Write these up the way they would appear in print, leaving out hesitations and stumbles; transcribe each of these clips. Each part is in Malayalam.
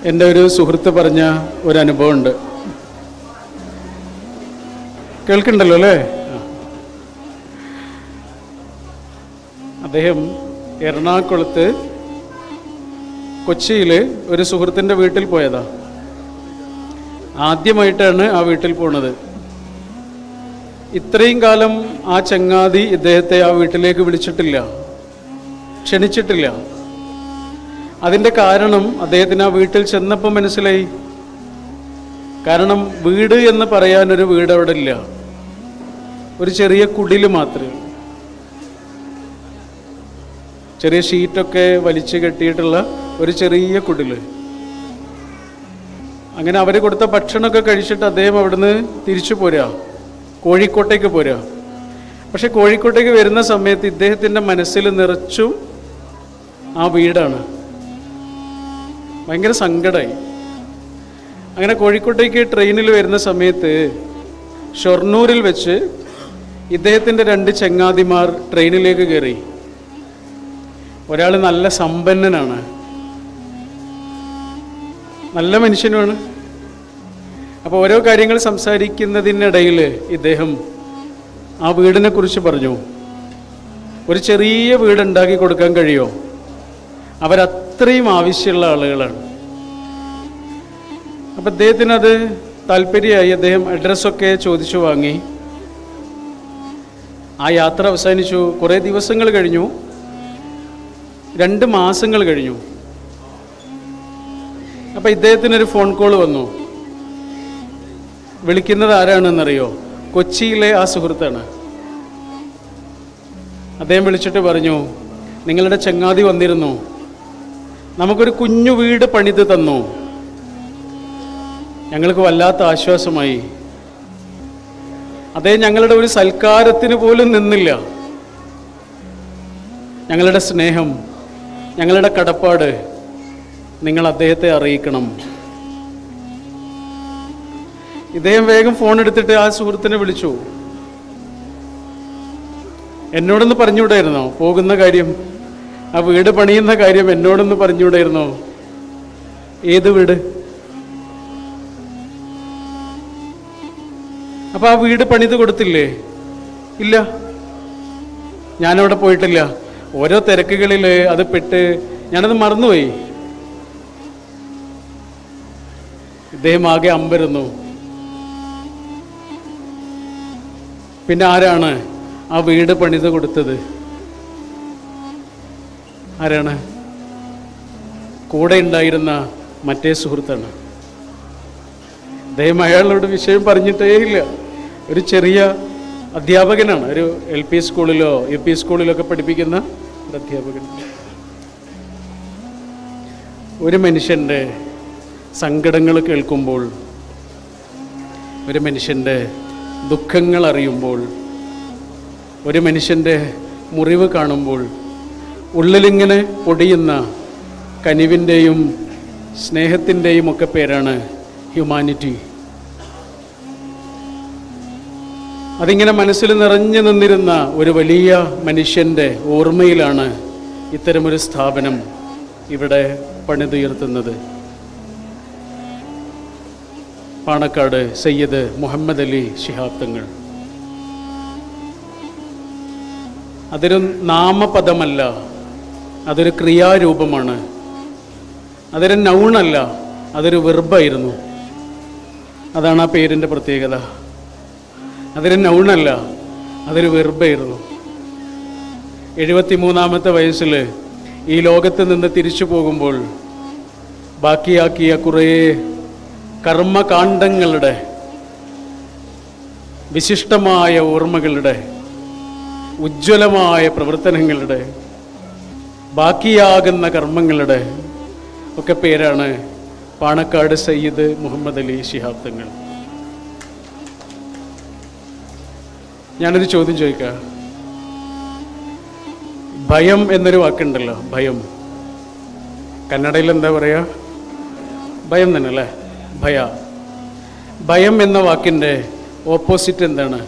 എൻ്റെ ഒരു സുഹൃത്ത് പറഞ്ഞ ഒരു അനുഭവമുണ്ട്. കേൾക്കണ്ടല്ലോ അല്ലേ? അദ്ദേഹം എറണാകുളത്ത് കൊച്ചിയിൽ ഒരു സുഹൃത്തിൻ്റെ വീട്ടിൽ പോയതാ. ആദ്യമായിട്ടാണ് ആ വീട്ടിൽ പോണത്. ഇത്രയും കാലം ആ ചങ്ങാതി ഇദ്ദേഹത്തെ ആ വീട്ടിലേക്ക് വിളിച്ചിട്ടില്ല, ക്ഷണിച്ചിട്ടില്ല. അതിൻ്റെ കാരണം അദ്ദേഹത്തിന് ആ വീട്ടിൽ ചെന്നപ്പോൾ മനസ്സിലായി. കാരണം വീട് എന്ന് പറയാനൊരു വീട് അവിടെ ഇല്ല, ഒരു ചെറിയ കുടിൽ മാത്രമേ ഉള്ളൂ. ചെറിയ ഷീറ്റൊക്കെ വലിച്ചു കെട്ടിയിട്ടുള്ള ഒരു ചെറിയ കുടില്. അങ്ങനെ അവർ കൊടുത്ത ഭക്ഷണമൊക്കെ കഴിച്ചിട്ട് അദ്ദേഹം അവിടുന്ന് തിരിച്ചു പോരാ, കോഴിക്കോട്ടേക്ക് പോരാ. പക്ഷെ കോഴിക്കോട്ടേക്ക് വരുന്ന സമയത്ത് ഇദ്ദേഹത്തിൻ്റെ മനസ്സിൽ നിറച്ചും ആ വീടാണ്. ഭയങ്കര സങ്കടമായി. അങ്ങനെ കോഴിക്കോട്ടേക്ക് ട്രെയിനിൽ വരുന്ന സമയത്ത് ഷൊർണൂരിൽ വെച്ച് ഇദ്ദേഹത്തിൻ്റെ 2 ചങ്ങാതിമാർ ട്രെയിനിലേക്ക് കയറി. ഒരാൾ നല്ല സമ്പന്നനാണ്, നല്ല മനുഷ്യനുമാണ്. അപ്പോൾ ഓരോ കാര്യങ്ങൾ സംസാരിക്കുന്നതിനിടയിൽ ഇദ്ദേഹം ആ വീടിനെ കുറിച്ച് പറഞ്ഞു. ഒരു ചെറിയ വീടുണ്ടാക്കി കൊടുക്കാൻ കഴിയുമോ? അവരത്രയും ആവശ്യമുള്ള ആളുകളാണ്. അപ്പം അദ്ദേഹത്തിനത് താല്പര്യമായി. അദ്ദേഹം അഡ്രസ്സൊക്കെ ചോദിച്ചു വാങ്ങി. ആ യാത്ര അവസാനിച്ചു. കുറേ ദിവസങ്ങൾ കഴിഞ്ഞു, 2 മാസങ്ങൾ കഴിഞ്ഞു. അപ്പം ഇദ്ദേഹത്തിനൊരു ഫോൺ കോൾ വന്നു. വിളിക്കുന്നത് ആരാണെന്നറിയോ? കൊച്ചിയിലെ ആ സുഹൃത്താണ്. അദ്ദേഹം വിളിച്ചിട്ട് പറഞ്ഞു, നിങ്ങളുടെ ചങ്ങാതി വന്നിരുന്നു, നമുക്കൊരു കുഞ്ഞു വീട് പണിത് തന്നു, ഞങ്ങൾക്ക് വല്ലാത്ത ആശ്വാസമായി. അദ്ദേഹം ഞങ്ങളുടെ ഒരു സൽക്കാരത്തിന് പോലും നിന്നില്ല. ഞങ്ങളുടെ സ്നേഹം, ഞങ്ങളുടെ കടപ്പാട് നിങ്ങൾ അദ്ദേഹത്തെ അറിയിക്കണം. ഇദ്ദേഹം വേഗം ഫോൺ എടുത്തിട്ട് ആ സുഹൃത്തിനെ വിളിച്ചു. എന്നോടൊന്ന് പറഞ്ഞുകൂടായിരുന്നോ പോകുന്ന കാര്യം? ആ വീട് പണിയുന്ന കാര്യം എന്നോടൊന്ന് പറഞ്ഞുകൂടായിരുന്നോ? ഏത് വീട്? അപ്പൊ ആ വീട് പണിത് കൊടുത്തില്ലേ? ഇല്ല, ഞാനവിടെ പോയിട്ടില്ല. ഓരോ തിരക്കുകളിൽ അത് പെട്ട് ഞാനത് മറന്നുപോയി. ഇദ്ദേഹം ആകെ അമ്പരന്നു. പിന്നെ ആരാണ് ആ വീട് പണിത് കൊടുത്തത്? ആരാണ്? കൂടെ ഉണ്ടായിരുന്ന മറ്റേ സുഹൃത്താണ്. അദ്ദേഹം അയാളോട് വിഷയം പറഞ്ഞിട്ടേ ഇല്ല. ഒരു ചെറിയ അധ്യാപകനാണ്, ഒരു LP സ്കൂളിലോ UP സ്കൂളിലൊക്കെ പഠിപ്പിക്കുന്ന ഒരു അധ്യാപകൻ. ഒരു മനുഷ്യൻ്റെ സങ്കടങ്ങൾ കേൾക്കുമ്പോൾ, ഒരു മനുഷ്യൻ്റെ ദുഃഖങ്ങൾ അറിയുമ്പോൾ, ഒരു മനുഷ്യൻ്റെ മുറിവ് കാണുമ്പോൾ ഉള്ളിലിങ്ങനെ പൊടിയുന്ന കനിവിൻ്റെയും സ്നേഹത്തിൻ്റെയും ഒക്കെ പേരാണ് ഹ്യൂമാനിറ്റി. അതിങ്ങനെ മനസ്സിൽ നിറഞ്ഞു നിന്നിരുന്ന ഒരു വലിയ മനുഷ്യൻ്റെ ഓർമ്മയിലാണ് ഇത്തരമൊരു സ്ഥാപനം ഇവിടെ പണിതുയർത്തുന്നത്. പാണക്കാട് സയ്യിദ് മുഹമ്മദ് അലി ശിഹാബ് തങ്ങൾ. അതൊരു നാമപദമല്ല, അതൊരു ക്രിയാരൂപമാണ്. അതൊരു നൗണല്ല, അതൊരു വെർബായിരുന്നു. അതാണ് ആ പേരിൻ്റെ പ്രത്യേകത. അതൊരു നൗണല്ല, അതൊരു വെർബായിരുന്നു. 73-ാമത്തെ വയസ്സിൽ ഈ ലോകത്ത് നിന്ന് തിരിച്ചു പോകുമ്പോൾ ബാക്കിയാക്കിയ കുറേ കർമ്മകാണ്ഡങ്ങളുടെ, വിശിഷ്ടമായ ഓർമ്മകളുടെ, ഉജ്ജ്വലമായ പ്രവർത്തനങ്ങളുടെ, ബാക്കിയാകുന്ന കർമ്മങ്ങളുടെ ഒക്കെ പേരാണ് പാണക്കാട് സയ്യിദ് മുഹമ്മദ് അലി ശിഹാബ് തങ്ങൾ. ഞാനൊരു ചോദ്യം ചോദിക്കാം. ഭയം എന്നൊരു വാക്കുണ്ടല്ലോ, ഭയം. കന്നഡയിൽ എന്താ പറയാ? ഭയം തന്നെ അല്ലേ? ഭയ. ഭയം എന്ന വാക്കിൻ്റെ ഓപ്പോസിറ്റ് എന്താണ്?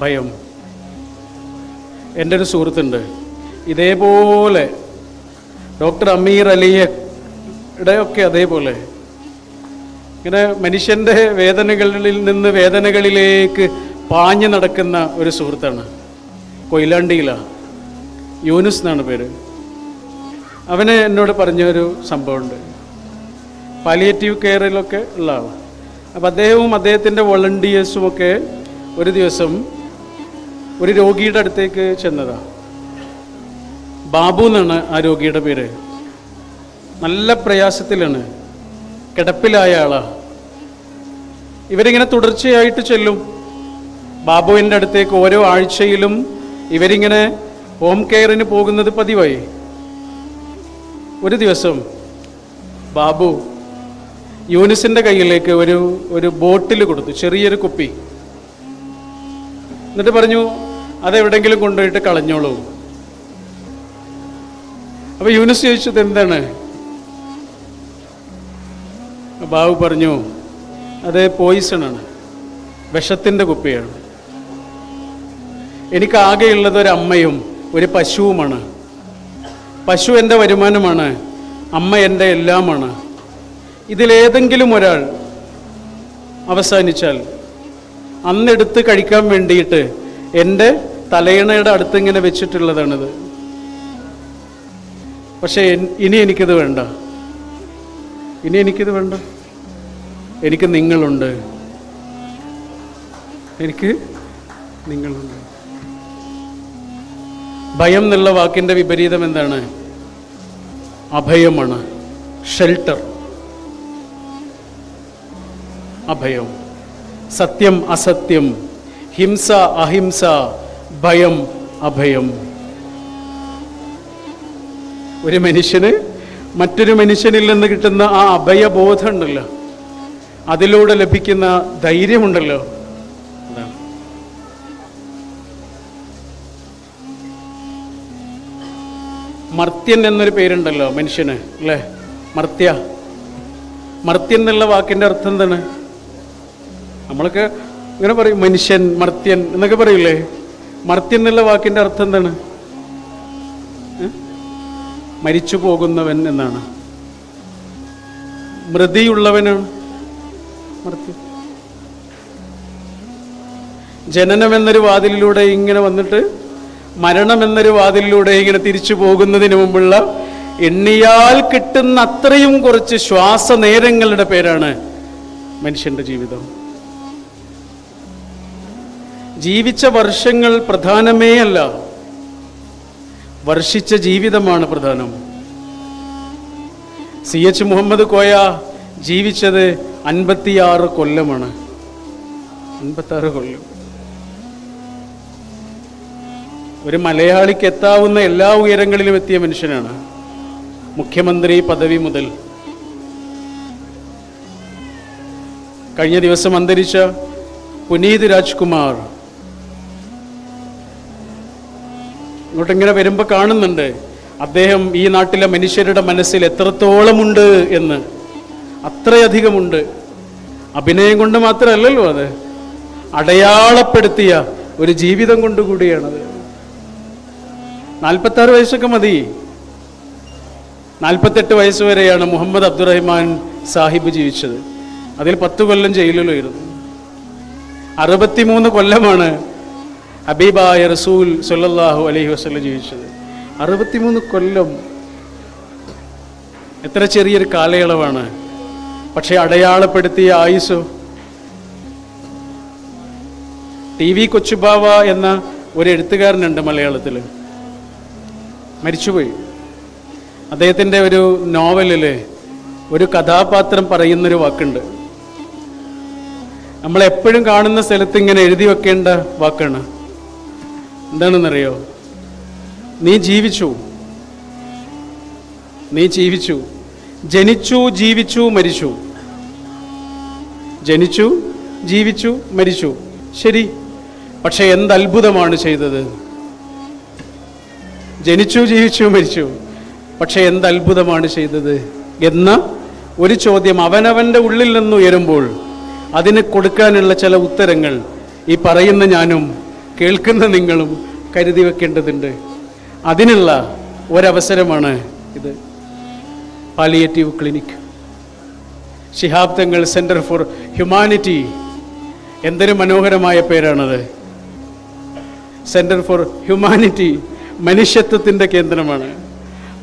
ഭയം. എൻ്റെ ഒരു സുഹൃത്തുണ്ട്, ഇതേപോലെ ഡോക്ടർ അമീർ അലിയുടെ ഒക്കെ അതേപോലെ ഇങ്ങനെ മനുഷ്യൻ്റെ വേദനകളിൽ നിന്ന് വേദനകളിലേക്ക് പാഞ്ഞു നടക്കുന്ന ഒരു സുഹൃത്താണ്. കൊയിലാണ്ടിയിലാണ്, യൂനുസ് എന്നാണ് പേര്. അവന് എന്നോട് പറഞ്ഞൊരു സംഭവമുണ്ട്. പാലിയേറ്റീവ് കെയറിലൊക്കെ ഉള്ള ആളാണ്. അപ്പം അദ്ദേഹവും അദ്ദേഹത്തിൻ്റെ വോളണ്ടിയേഴ്സും ഒക്കെ ഒരു ദിവസം ഒരു രോഗിയുടെ അടുത്തേക്ക് ചെന്നതാണ്. ബാബു എന്നാണ് ആ രോഗിയുടെ പേര്. നല്ല പ്രയാസത്തിലാണ്, കിടപ്പിലായ ആളാ. ഇവരിങ്ങനെ തുടർച്ചയായിട്ട് ചെല്ലും ബാബുവിൻ്റെ അടുത്തേക്ക്. ഓരോ ആഴ്ചയിലും ഇവരിങ്ങനെ ഹോം കെയറിന് പോകുന്നത് പതിവായി. ഒരു ദിവസം ബാബു യൂനിസിൻ്റെ കയ്യിലേക്ക് ഒരു ബോട്ടിൽ കൊടുത്തു, ചെറിയൊരു കുപ്പി. എന്നിട്ട് പറഞ്ഞു, അതെവിടെങ്കിലും കൊണ്ടുപോയിട്ട് കളഞ്ഞോളൂ. അപ്പോൾ യൂനിസ് ചോദിച്ചത് എന്താണ്? ബാബു പറഞ്ഞു, അത് പോയിസണാണ്, വിഷത്തിൻ്റെ കുപ്പിയാണ്. എനിക്കാകെയുള്ളത് ഒരു അമ്മയും ഒരു പശുവുമാണ്. പശു എൻ്റെ വരുമാനമാണ്, അമ്മ എൻ്റെ എല്ലാമാണ്. ഇതിലേതെങ്കിലും ഒരാൾ അവസാനിച്ചാൽ അന്നെടുത്ത് കഴിക്കാൻ വേണ്ടിയിട്ട് എൻ്റെ തലയിണയുടെ അടുത്ത് ഇങ്ങനെ വെച്ചിട്ടുള്ളതാണിത്. പക്ഷേ ഇനി എനിക്കിത് വേണ്ട, ഇനി എനിക്കിത് വേണ്ട. എനിക്ക് നിങ്ങളുണ്ട്, എനിക്ക് നിങ്ങളുണ്ട്. ഭയം എന്നുള്ള വാക്കിൻ്റെ വിപരീതം എന്താണ്? അഭയമാണ്, ഷെൽട്ടർ. അഭയം. സത്യം അസത്യം, ഹിംസ അഹിംസ, ഭയം അഭയം. ഒരു മനുഷ്യന് മറ്റൊരു മനുഷ്യനിൽ നിന്ന് കിട്ടുന്ന ആ അഭയബോധം ഉണ്ടല്ലോ, അതിലൂടെ ലഭിക്കുന്ന ധൈര്യമുണ്ടല്ലോ, അതാണ്. മർത്യൻ എന്നൊരു പേരുണ്ടല്ലോ മനുഷ്യന്, അല്ലേ? മർത്യൻ എന്നുള്ള വാക്കിൻ്റെ അർത്ഥം എന്താണ്? നമ്മളൊക്കെ ഇങ്ങനെ പറയും, മനുഷ്യൻ, മർത്യൻ എന്നൊക്കെ പറയില്ലേ? മർത്യൻ എന്നുള്ള വാക്കിൻ്റെ അർത്ഥം എന്താണ്? മരിച്ചു പോകുന്നവൻ എന്നാണ്. മൃതിയുള്ളവനാണ് മർത്യൻ. ജനനം എന്നൊരു വാതിലിലൂടെ ഇങ്ങനെ വന്നിട്ട് മരണം എന്നൊരു വാതിലിലൂടെ ഇങ്ങനെ തിരിച്ചു പോകുന്നതിന് മുമ്പുള്ള എണ്ണിയാൽ കിട്ടുന്ന അത്രയും കുറച്ച് ശ്വാസനേരങ്ങളുടെ പേരാണ് മനുഷ്യന്റെ ജീവിതം. ജീവിച്ച വർഷങ്ങൾ പ്രധാനമേ അല്ല, വർഷിച്ച ജീവിതമാണ് പ്രധാനം. CH മുഹമ്മദ് കോയ ജീവിച്ചത് 56 കൊല്ലമാണ്. 56 കൊല്ലം. ഒരു മലയാളിക്ക് എത്താവുന്ന എല്ലാ ഉയരങ്ങളിലും എത്തിയ മനുഷ്യനാണ്. മുഖ്യമന്ത്രി പദവി മുതൽ കഴിഞ്ഞ ദിവസം അന്തരിച്ച പുനീത് രാജ്കുമാർ ഇങ്ങോട്ടിങ്ങനെ വരുമ്പോൾ കാണുന്നുണ്ട് അദ്ദേഹം ഈ നാട്ടിലെ മനുഷ്യരുടെ മനസ്സിൽ എത്രത്തോളമുണ്ട് എന്ന്. അത്രയധികമുണ്ട്. അഭിനയം കൊണ്ട് മാത്രമല്ലല്ലോ, അത് അടയാളപ്പെടുത്തിയ ഒരു ജീവിതം കൊണ്ടുകൂടിയാണത്. 46 വയസ്സൊക്കെ മതി. 48 വയസ്സ് വരെയാണ് മുഹമ്മദ് അബ്ദുറഹ്മാൻ സാഹിബ് ജീവിച്ചത്. അതിൽ 10 കൊല്ലം ജയിലിലായിരുന്നു. 63 കൊല്ലമാണ് ഹബീബായ റസൂൽ സല്ലല്ലാഹു അലൈഹി വസല്ലം ജീവിച്ചത്. 63 കൊല്ലം എത്ര ചെറിയൊരു കാലയളവാണ്. പക്ഷെ അടയാളപ്പെടുത്തിയ ആയുസ്. TV കൊച്ചുബാവ എന്ന ഒരു എഴുത്തുകാരനുണ്ട് മലയാളത്തിൽ, മരിച്ചുപോയി. അദ്ദേഹത്തിൻ്റെ ഒരു നോവലിൽ ഒരു കഥാപാത്രം പറയുന്നൊരു വാക്കുണ്ട്. നമ്മളെപ്പോഴും കാണുന്ന സ്ഥലത്ത് ഇങ്ങനെ എഴുതി വെക്കേണ്ട വാക്കാണ്. എന്താണെന്നറിയോ? നീ ജീവിച്ചു, ജനിച്ചു, ജീവിച്ചു, മരിച്ചു. ജനിച്ചു, ജീവിച്ചു, മരിച്ചു. ശരി, പക്ഷെ എന്തത്ഭുതമാണ് ചെയ്തത്? ജനിച്ചു, ജീവിച്ചു, മരിച്ചു, പക്ഷെ എന്തത്ഭുതമാണ് ചെയ്തത് എന്ന ഒരു ചോദ്യം അവനവൻ്റെ ഉള്ളിൽ നിന്ന് ഉയരുമ്പോൾ അതിന് കൊടുക്കാനുള്ള ചില ഉത്തരങ്ങൾ ഈ പറയുന്ന ഞാനും കേൾക്കുന്ന നിങ്ങളും കരുതി വെക്കേണ്ടതുണ്ട്. അതിനുള്ള ഒരവസരമാണ് ഇത്. Palliative clinic, Shihab Thangal centre for humanity. എന്തൊരു മനോഹരമായ പേരാണത്. സെൻറ്റർ ഫോർ ഹ്യൂമാനിറ്റി മനുഷ്യത്വത്തിൻ്റെ കേന്ദ്രമാണ്.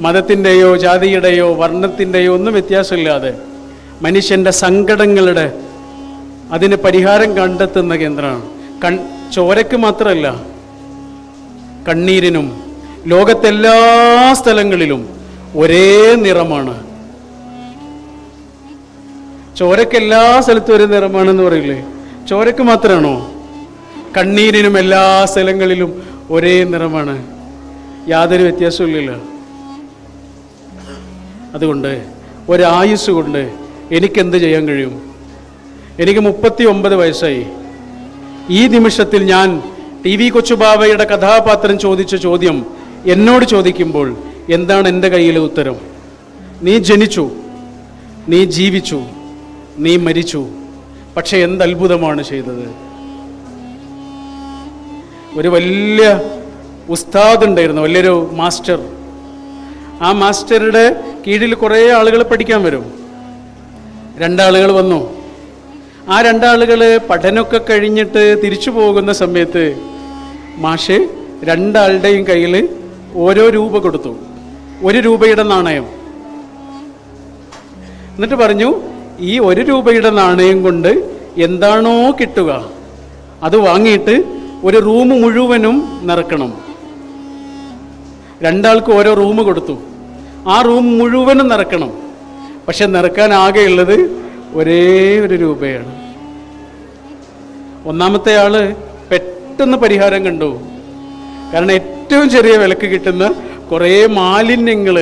മതത്തിൻ്റെയോ ജാതിയുടെയോ വർണ്ണത്തിൻ്റെയോ ഒന്നും വ്യത്യാസമില്ലാതെ മനുഷ്യൻ്റെ സങ്കടങ്ങളുടെ അതിന് പരിഹാരം കണ്ടെത്തുന്ന കേന്ദ്രമാണ്. ചോരയ്ക്ക് മാത്രമല്ല, കണ്ണീരിനും. ലോകത്തെല്ലാ സ്ഥലങ്ങളിലും ഒരേ നിറമാണ്. ചോരയ്ക്ക് എല്ലാ സ്ഥലത്തും ഒരേ നിറമാണെന്ന് പറയില്ലേ? ചോരയ്ക്ക് മാത്രമാണോ? കണ്ണീരിനും എല്ലാ സ്ഥലങ്ങളിലും ഒരേ നിറമാണ്. യാതൊരു വ്യത്യാസമില്ലല്ലോ. അതുകൊണ്ട് ഒരായുസ് കൊണ്ട് എനിക്കെന്ത് ചെയ്യാൻ കഴിയും? എനിക്ക് 39 വയസ്സായി. ഈ നിമിഷത്തിൽ ഞാൻ TV കൊച്ചുബാവയുടെ കഥാപാത്രം ചോദിച്ച ചോദ്യം എന്നോട് ചോദിക്കുമ്പോൾ എന്താണ് എൻ്റെ കയ്യിലെ ഉത്തരം? നീ ജനിച്ചു, നീ ജീവിച്ചു, നീ മരിച്ചു, പക്ഷെ എന്ത് അത്ഭുതമാണ് ചെയ്തത്? ഒരു വലിയ ഉസ്താദ് ഉണ്ടായിരുന്നു, വലിയൊരു മാസ്റ്റർ. ആ മാസ്റ്ററുടെ കീഴിൽ കുറേ ആളുകൾ പഠിക്കാൻ വരും. 2 ആളുകൾ വന്നു. ആ 2 ആളുകൾ പഠനമൊക്കെ കഴിഞ്ഞിട്ട് തിരിച്ചു പോകുന്ന സമയത്ത് മാഷ് 2 ആളുടെയും കയ്യിൽ ഓരോ രൂപ കൊടുത്തു, 1 രൂപയുടെ നാണയം. എന്നിട്ട് പറഞ്ഞു, ഈ 1 രൂപയുടെ നാണയം കൊണ്ട് എന്താണോ കിട്ടുക അത് വാങ്ങിയിട്ട് ഒരു റൂം മുഴുവനും നിറക്കണം. 2 ആൾക്ക് ഓരോ റൂം കൊടുത്തു. ആ റൂം മുഴുവനും നിറക്കണം. പക്ഷെ നിറക്കാൻ ആകെയുള്ളത് ഒരേ 1 രൂപയാണ്. ഒന്നാമത്തെ ആള് പെട്ടെന്ന് പരിഹാരം കണ്ടു. കാരണം ഏറ്റവും ചെറിയ വിലക്ക് കിട്ടുന്ന കുറേ മാലിന്യങ്ങൾ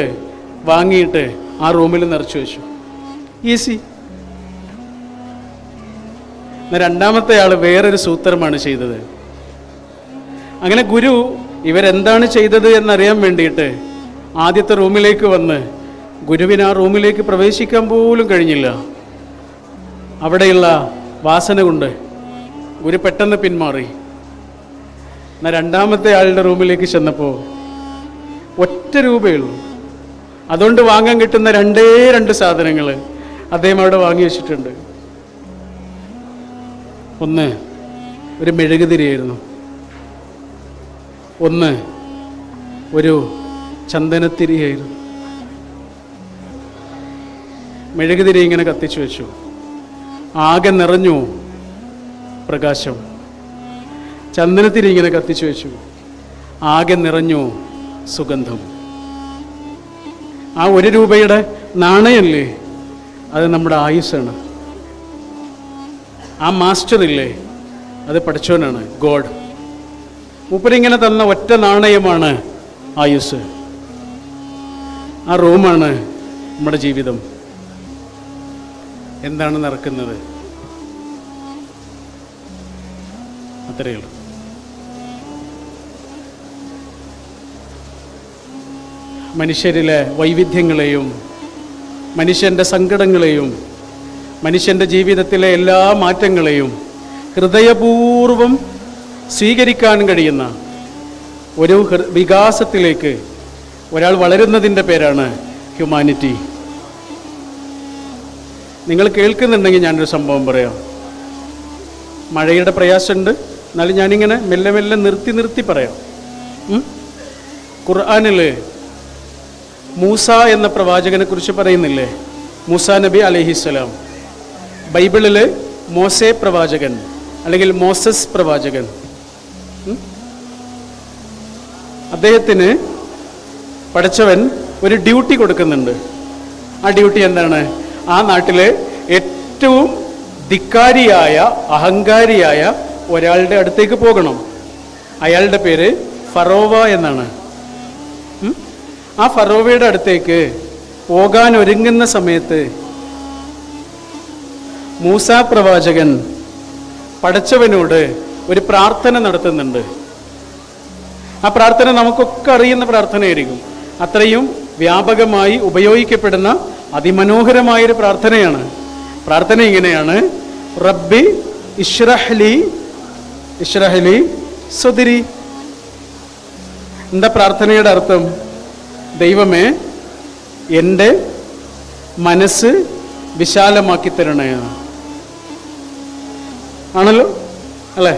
വാങ്ങിയിട്ട് ആ റൂമിൽ നിറച്ചു വെച്ചു. ഈസി. രണ്ടാമത്തെ ആൾ വേറൊരു സൂത്രമാണ് ചെയ്തത്. അങ്ങനെ ഗുരു ഇവരെന്താണ് ചെയ്തത് എന്നറിയാൻ വേണ്ടിയിട്ട് ആദ്യത്തെ റൂമിലേക്ക് വന്ന് ഗുരുവിന് ആ റൂമിലേക്ക് പ്രവേശിക്കാൻ പോലും കഴിഞ്ഞില്ല. അവിടെയുള്ള വാസന കൊണ്ട് ഗുരു പെട്ടെന്ന് പിന്മാറി. എന്നാൽ രണ്ടാമത്തെ ആളുടെ റൂമിലേക്ക് ചെന്നപ്പോൾ 1 രൂപയുള്ളൂ. അതുകൊണ്ട് വാങ്ങാൻ കിട്ടുന്ന 2 സാധനങ്ങൾ അദ്ദേഹം അവിടെ വാങ്ങി വെച്ചിട്ടുണ്ട്. ഒന്ന് ഒരു മെഴുകുതിരിയായിരുന്നു, ഒന്ന് ഒരു ചന്ദനത്തിരിയായിരുന്നു. മെഴുകുതിരി ഇങ്ങനെ കത്തിച്ചു വെച്ചു. ആകെ നിറഞ്ഞു പ്രകാശം. ചന്ദനത്തിരി ഇങ്ങനെ കത്തിച്ചു വെച്ചു. ആകെ നിറഞ്ഞു സുഗന്ധം. ആ 1 രൂപയുടെ നാണയല്ലേ, അത് നമ്മുടെ ആയുസ്സാണ്. ആ മാസ്റ്റർ ഇല്ലേ, അത് പഠിച്ചവനാണ്, ഗോഡ്. മൂപ്പരിങ്ങനെ തന്ന ഒറ്റ നാണയമാണ് ആയുസ്. ആ റൂമാണ് നമ്മുടെ ജീവിതം. എന്താണ് നടക്കുന്നത്? അത്രയേ ഉള്ളൂ. മനുഷ്യരിലെ വൈവിധ്യങ്ങളെയും മനുഷ്യൻ്റെ സങ്കടങ്ങളെയും മനുഷ്യൻ്റെ ജീവിതത്തിലെ എല്ലാ മാറ്റങ്ങളെയും ഹൃദയപൂർവം സ്വീകരിക്കാൻ കഴിയുന്ന ഒരു വികാസത്തിലേക്ക് ഒരാൾ വളരുന്നതിൻ്റെ പേരാണ് ഹ്യൂമാനിറ്റി. നിങ്ങൾ കേൾക്കുന്നുണ്ടെങ്കിൽ ഞാനൊരു സംഭവം പറയാം. മഴയുടെ പ്രയാസമുണ്ട്, എന്നാലും ഞാനിങ്ങനെ മെല്ലെ മെല്ലെ നിർത്തി പറയാം. ഖുർആനിൽ മൂസ എന്ന പ്രവാചകനെ കുറിച്ച് പറയുന്നില്ലേ? മൂസ നബി അലൈഹിസ്സലാം. ബൈബിളിൽ മോസെ പ്രവാചകൻ അല്ലെങ്കിൽ മോസസ് പ്രവാചകൻ. അദ്ദേഹത്തിന് പഠിച്ചവൻ ഒരു ഡ്യൂട്ടി കൊടുക്കുന്നുണ്ട്. ആ ഡ്യൂട്ടി എന്താണ്? ആ നാട്ടിലെ ഏറ്റവും ധിക്കാരിയായ അഹങ്കാരിയായ ഒരാളുടെ അടുത്തേക്ക് പോകണം. അയാളുടെ പേര് ഫറോവ എന്നാണ്. ആ ഫറോവയുടെ അടുത്തേക്ക് പോകാൻ ഒരുങ്ങുന്ന സമയത്ത് മൂസ പ്രവാചകൻ പടച്ചവനോട് ഒരു പ്രാർത്ഥന നടത്തുന്നുണ്ട്. ആ പ്രാർത്ഥന നമുക്കൊക്കെ അറിയുന്ന പ്രാർത്ഥനയായിരിക്കും. അത്രയും വ്യാപകമായി ഉപയോഗിക്കപ്പെടുന്ന അതിമനോഹരമായൊരു പ്രാർത്ഥനയാണ്. പ്രാർത്ഥന ഇങ്ങനെയാണ്: റബ്ബി ഇശ്റഹ്ലി സദ്രി. എന്താ പ്രാർത്ഥനയുടെ അർത്ഥം? ദൈവമേ, എൻ്റെ മനസ്സ് വിശാലമാക്കി തരണേ ആണല്ലോ, അല്ലേ?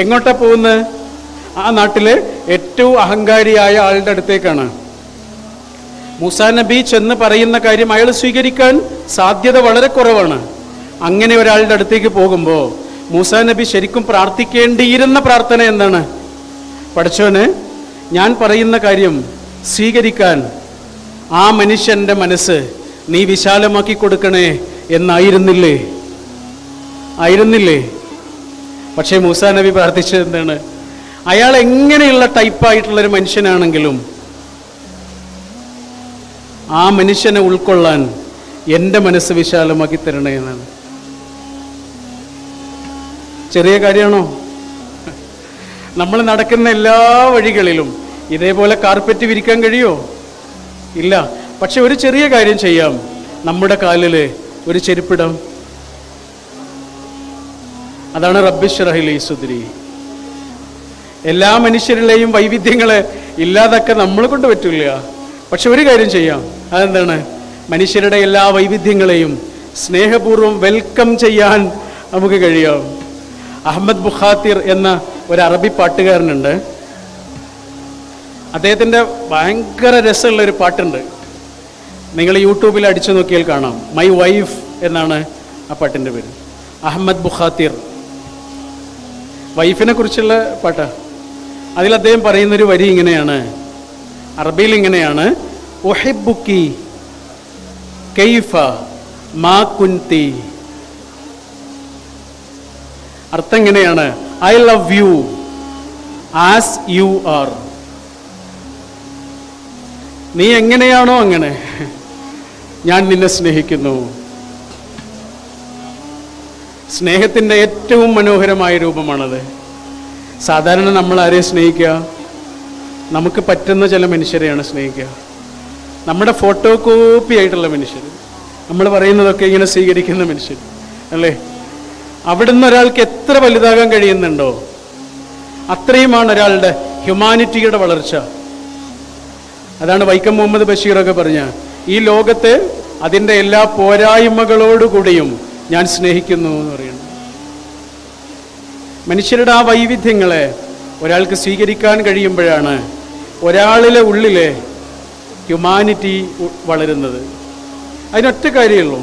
എങ്ങോട്ടാ പോകുന്നത്? ആ നാട്ടിലെ ഏറ്റവും അഹങ്കാരിയായ ആളുടെ അടുത്തേക്കാണ്. മൂസാ നബി ചെന്ന് പറയുന്ന കാര്യം അയാൾ സ്വീകരിക്കാൻ സാധ്യത വളരെ കുറവാണ്. അങ്ങനെ ഒരാളുടെ അടുത്തേക്ക് പോകുമ്പോൾ മൂസാ നബി ശരിക്കും പ്രാർത്ഥിക്കേണ്ടിയിരുന്ന പ്രാർത്ഥന എന്താണ്? പടച്ചോനെ, ഞാൻ പറയുന്ന കാര്യം സ്വീകരിക്കാൻ ആ മനുഷ്യൻ്റെ മനസ്സ് നീ വിശാലമാക്കി കൊടുക്കണേ എന്നായിരുന്നില്ലേ? ആയിരുന്നില്ലേ? പക്ഷേ മൂസാ നബി പ്രാർത്ഥിച്ചത് എന്താണ്? അയാൾ എങ്ങനെയുള്ള ടൈപ്പായിട്ടുള്ളൊരു മനുഷ്യനാണെങ്കിലും ആ മനുഷ്യനെ ഉൾക്കൊള്ളാൻ എൻ്റെ മനസ്സ് വിശാലമാക്കി തരണേ എന്നാണ്. ചെറിയ കാര്യമാണോ? നമ്മൾ നടക്കുന്ന എല്ലാ വഴികളിലും ഇതേപോലെ കാർപ്പറ്റ് വിരിക്കാൻ കഴിയുമോ? ഇല്ല. പക്ഷെ ഒരു ചെറിയ കാര്യം ചെയ്യാം, നമ്മുടെ കാലിൽ ഒരു ചെരുപ്പിടാം. അതാണ് റബ്ബിശ്റഹ് ലി സുദ്രി. എല്ലാ മനുഷ്യരിലെയും വൈവിധ്യങ്ങളെ ഇല്ലാതാക്കാൻ നമ്മളെ കൊണ്ട് പറ്റില്ല. പക്ഷെ ഒരു കാര്യം ചെയ്യാം, അതെന്താണ്? മനുഷ്യരുടെ എല്ലാ വൈവിധ്യങ്ങളെയും സ്നേഹപൂർവ്വം വെൽക്കം ചെയ്യാൻ നമുക്ക് കഴിയാം. അഹമ്മദ് ബുഖാത്തിർ എന്ന ഒരു അറബി പാട്ടുകാരനുണ്ട്. അദ്ദേഹത്തിൻ്റെ ഭയങ്കര രസമുള്ള ഒരു പാട്ടുണ്ട്. നിങ്ങൾ യൂട്യൂബിൽ അടിച്ചു നോക്കിയാൽ കാണാം. മൈ വൈഫ് എന്നാണ് ആ പാട്ടിൻ്റെ പേര്. അഹമ്മദ് ബുഖാത്തിർ, വൈഫിനെ കുറിച്ചുള്ള പാട്ടാണ്. അതിൽ അദ്ദേഹം പറയുന്നൊരു വരി ഇങ്ങനെയാണ്, അറബിയിൽ ഇങ്ങനെയാണ്: ഉഹിബ്ബുക്കി കൈഫ മാ കുൻതി. അർത്ഥം ഇങ്ങനെയാണ്: I love you as you are. നീ എങ്ങനെയാണോ അങ്ങനെ ഞാൻ നിന്നെ സ്നേഹിക്കുന്നു. സ്നേഹത്തിൻ്റെ ഏറ്റവും മനോഹരമായ രൂപമാണത്. സാധാരണ നമ്മൾ ആരെയും സ്നേഹിക്കുക? നമുക്ക് പറ്റുന്ന ചില മനുഷ്യരെയാണ് സ്നേഹിക്കുക. നമ്മുടെ ഫോട്ടോ കോപ്പി ആയിട്ടുള്ള മനുഷ്യർ, നമ്മൾ പറയുന്നതൊക്കെ ഇങ്ങനെ സ്വീകരിക്കുന്ന മനുഷ്യർ, അല്ലേ? അവിടുന്ന് ഒരാൾക്ക് എത്ര വലുതാകാൻ കഴിയുന്നുണ്ടോ അത്രയുമാണ് ഒരാളുടെ ഹ്യൂമാനിറ്റിയുടെ വളർച്ച. അതാണ് വൈക്കം മുഹമ്മദ് ബഷീറൊക്കെ പറഞ്ഞ, ഈ ലോകത്തെ അതിൻ്റെ എല്ലാ പോരായ്മകളോടുകൂടിയും ഞാൻ സ്നേഹിക്കുന്നു എന്ന് പറയുന്നു. മനുഷ്യരുടെ ആ വൈവിധ്യങ്ങളെ ഒരാൾക്ക് സ്വീകരിക്കാൻ കഴിയുമ്പോഴാണ് ഒരാളിലെ ഉള്ളിലെ ഹ്യൂമാനിറ്റി വളരുന്നത്. അതിനൊറ്റ കാര്യമുള്ളൂ,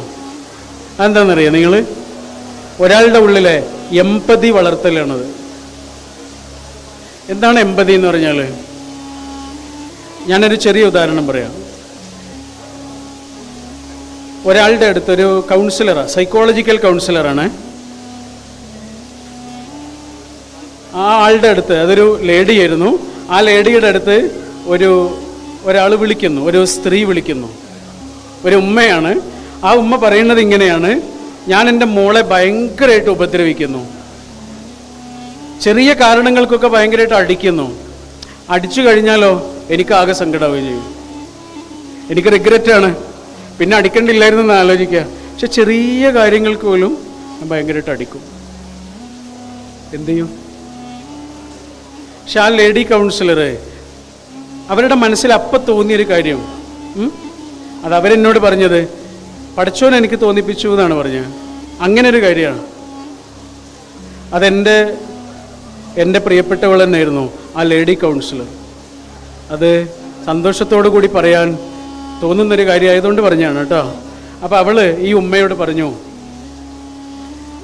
അതെന്താണെന്നറിയാം നിങ്ങൾ? ഒരാളുടെ ഉള്ളിലെ എമ്പതി വളർത്തലാണത്. എന്താണ് എമ്പതി എന്ന് പറഞ്ഞാൽ? ഞാനൊരു ചെറിയ ഉദാഹരണം പറയാം. ഒരാളുടെ അടുത്തൊരു കൗൺസിലറാണ്, സൈക്കോളജിക്കൽ കൗൺസിലറാണ്. ആ ആളുടെ അടുത്ത്, അതൊരു ലേഡിയായിരുന്നു, ആ ലേഡിയുടെ അടുത്ത് ഒരാൾ വിളിക്കുന്നു, ഒരു സ്ത്രീ വിളിക്കുന്നു, ഒരു ഉമ്മയാണ്. ആ ഉമ്മ പറയുന്നത് ഇങ്ങനെയാണ്: ഞാൻ എൻ്റെ മോളെ ഭയങ്കരമായിട്ട് ഉപദ്രവിക്കുന്നു, ചെറിയ കാരണങ്ങൾക്കൊക്കെ ഭയങ്കരമായിട്ട് അടിക്കുന്നു. അടിച്ചു കഴിഞ്ഞാലോ എനിക്ക് ആകെ സങ്കടമാവുകയും ചെയ്യും, എനിക്ക് റിഗ്രറ്റാണ്, പിന്നെ അടിക്കണ്ടില്ലായിരുന്നു എന്ന് ആലോചിക്കുക. പക്ഷെ ചെറിയ കാര്യങ്ങൾക്ക് പോലും ഞാൻ ഭയങ്കരമായിട്ട് അടിക്കും. എന്തു ചെയ്യും? പക്ഷെ ആ ലേഡി കൗൺസിലർ, അവരുടെ മനസ്സിൽ അപ്പം തോന്നിയൊരു കാര്യം, അത് അവരെന്നോട് പറഞ്ഞത് പടച്ചോൻ എനിക്ക് തോന്നിപ്പിച്ചു എന്നാണ് പറഞ്ഞത്. അങ്ങനെ ഒരു കാര്യമാണ്. എൻ്റെ പ്രിയപ്പെട്ടവൾ തന്നെയായിരുന്നു ആ ലേഡി കൗൺസിലർ. അത് സന്തോഷത്തോടു കൂടി പറയാൻ തോന്നുന്നൊരു കാര്യമായതുകൊണ്ട് പറഞ്ഞാണ് കേട്ടോ. അപ്പോൾ അവൾ ഈ ഉമ്മയോട് പറഞ്ഞു,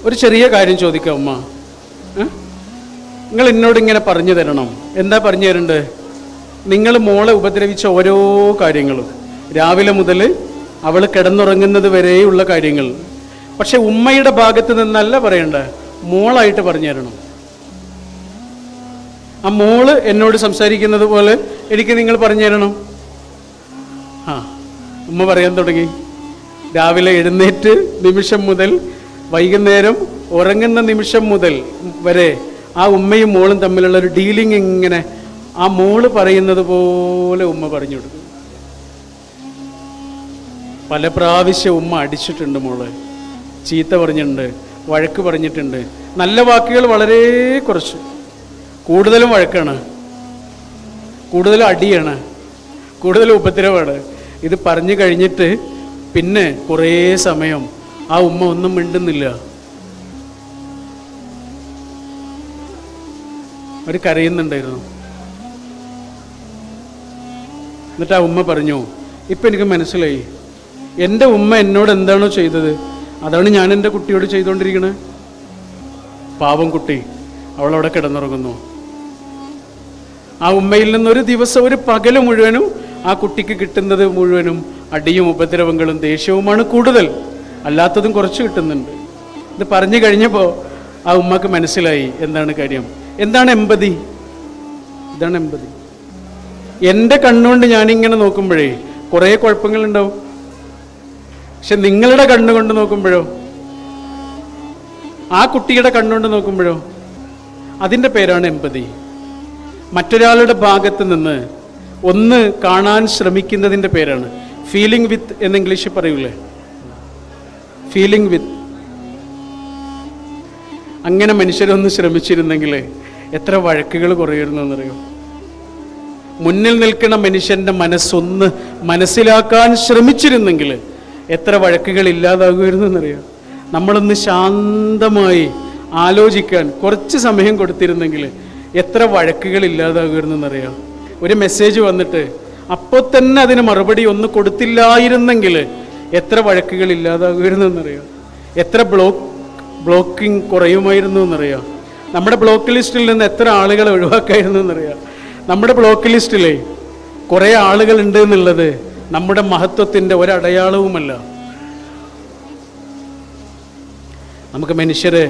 ഒരു ചെറിയ കാര്യം ചോദിക്കാം ഉമ്മ, നിങ്ങൾ എന്നോട് ഇങ്ങനെ പറഞ്ഞു തരണം. എന്താ പറഞ്ഞു തരേണ്ടത്? നിങ്ങൾ മോളെ ഉപദ്രവിച്ച ഓരോ കാര്യങ്ങളും, രാവിലെ മുതൽ അവൾ കിടന്നുറങ്ങുന്നത് വരെയുള്ള കാര്യങ്ങൾ. പക്ഷെ ഉമ്മയുടെ ഭാഗത്ത് നിന്നല്ല പറയണ്ട, മോളായിട്ട് പറഞ്ഞു തരണം. ആ മോള് എന്നോട് സംസാരിക്കുന്നത് പോലെ എനിക്ക് നിങ്ങൾ പറഞ്ഞു തരണം. ഉമ്മ പറയാൻ തുടങ്ങി. രാവിലെ എഴുന്നേറ്റ് നിമിഷം മുതൽ വൈകുന്നേരം ഉറങ്ങുന്ന നിമിഷം മുതൽ വരെ ആ ഉമ്മയും മോളും തമ്മിലുള്ള ഒരു ഡീലിംഗ് ഇങ്ങനെ ആ മോള് പറയുന്നത് പോലെ ഉമ്മ പറഞ്ഞു കൊടുക്കും. പല പ്രാവശ്യം ഉമ്മ അടിച്ചിട്ടുണ്ട്, മോള് ചീത്ത പറഞ്ഞിട്ടുണ്ട്, വഴക്ക് പറഞ്ഞിട്ടുണ്ട്. നല്ല വാക്കുകൾ വളരെ കുറച്ച്, കൂടുതലും വഴക്കാണ്. കൂടുതൽ അടിയാണ്, കൂടുതൽ ഉപദ്രവമാണ്. ഇത് പറഞ്ഞു കഴിഞ്ഞിട്ട് പിന്നെ കുറേ സമയം ആ ഉമ്മ ഒന്നും മിണ്ടുന്നില്ല. അവർ കരയുന്നുണ്ടായിരുന്നു. എന്നിട്ട് ആ ഉമ്മ പറഞ്ഞു, ഇപ്പം എനിക്ക് മനസ്സിലായി, എൻ്റെ ഉമ്മ എന്നോട് എന്താണോ ചെയ്തത് അതാണ് ഞാൻ എൻ്റെ കുട്ടിയോട് ചെയ്തുകൊണ്ടിരിക്കുന്നത്. പാവം കുട്ടി അവളവിടെ കിടന്നുറങ്ങുന്നു. ആ ഉമ്മയിൽ നിന്നൊരു ദിവസം, ഒരു പകല് മുഴുവനും ആ കുട്ടിക്ക് കിട്ടുന്നത് മുഴുവനും അടിയും ഉപദ്രവങ്ങളും ദേഷ്യവുമാണ് കൂടുതൽ. അല്ലാത്തതും കുറച്ച് കിട്ടുന്നുണ്ട്. ഇത് പറഞ്ഞു കഴിഞ്ഞപ്പോൾ ആ ഉമ്മക്ക് മനസ്സിലായി എന്താണ് കാര്യം. എന്താണ് എമ്പതി? ഇതാണ് എമ്പതി. എൻ്റെ കണ്ണുകൊണ്ട് ഞാനിങ്ങനെ നോക്കുമ്പോഴേ കുറേ കുഴപ്പങ്ങളുണ്ടാവും. പക്ഷെ നിങ്ങളുടെ കണ്ണുകൊണ്ട് നോക്കുമ്പോഴോ, ആ കുട്ടിയുടെ കണ്ണുകൊണ്ട് നോക്കുമ്പോഴോ, അതിൻ്റെ പേരാണ് എമ്പതി. മറ്റൊരാളുടെ ഭാഗത്ത് നിന്ന് ഒന്ന് കാണാൻ ശ്രമിക്കുന്നതിൻ്റെ പേരാണ് ഫീലിംഗ് വിത്ത് എന്ന് ഇംഗ്ലീഷിൽ പറയൂലേ, ഫീലിംഗ് വിത്ത്. അങ്ങനെ മനുഷ്യരൊന്ന് ശ്രമിച്ചിരുന്നെങ്കിൽ എത്ര വഴക്കുകൾ കുറയുന്നു എന്നറിയോ. മുന്നിൽ നിൽക്കുന്ന മനുഷ്യൻ്റെ മനസ്സൊന്ന് മനസ്സിലാക്കാൻ ശ്രമിച്ചിരുന്നെങ്കിൽ എത്ര വഴക്കുകൾ ഇല്ലാതാകുമായിരുന്നു എന്നറിയോ. നമ്മളൊന്ന് ശാന്തമായി ആലോചിക്കാൻ കുറച്ച് സമയം കൊടുത്തിരുന്നെങ്കിൽ എത്ര വഴക്കുകൾ ഇല്ലാതാകുമായിരുന്നു എന്നറിയാം. ഒരു മെസ്സേജ് വന്നിട്ട് അപ്പോൾ തന്നെ അതിന് മറുപടി ഒന്ന് കൊടുത്തില്ലായിരുന്നെങ്കിൽ എത്ര വഴക്കുകൾ ഇല്ലാതാകുമായിരുന്നു എന്നറിയാം. എത്ര ബ്ലോക്കിംഗ് കുറയുമായിരുന്നു എന്നറിയാം. നമ്മുടെ ബ്ലോക്ക് ലിസ്റ്റിൽ നിന്ന് എത്ര ആളുകളെ ഒഴിവാക്കായിരുന്നു എന്നറിയാം. നമ്മുടെ ബ്ലോക്ക് ലിസ്റ്റിലെ കുറേ ആളുകളുണ്ട് എന്നുള്ളത് നമ്മുടെ മഹത്വത്തിൻ്റെ ഒരടയാളവുമല്ല. നമുക്ക് മനുഷ്യരെ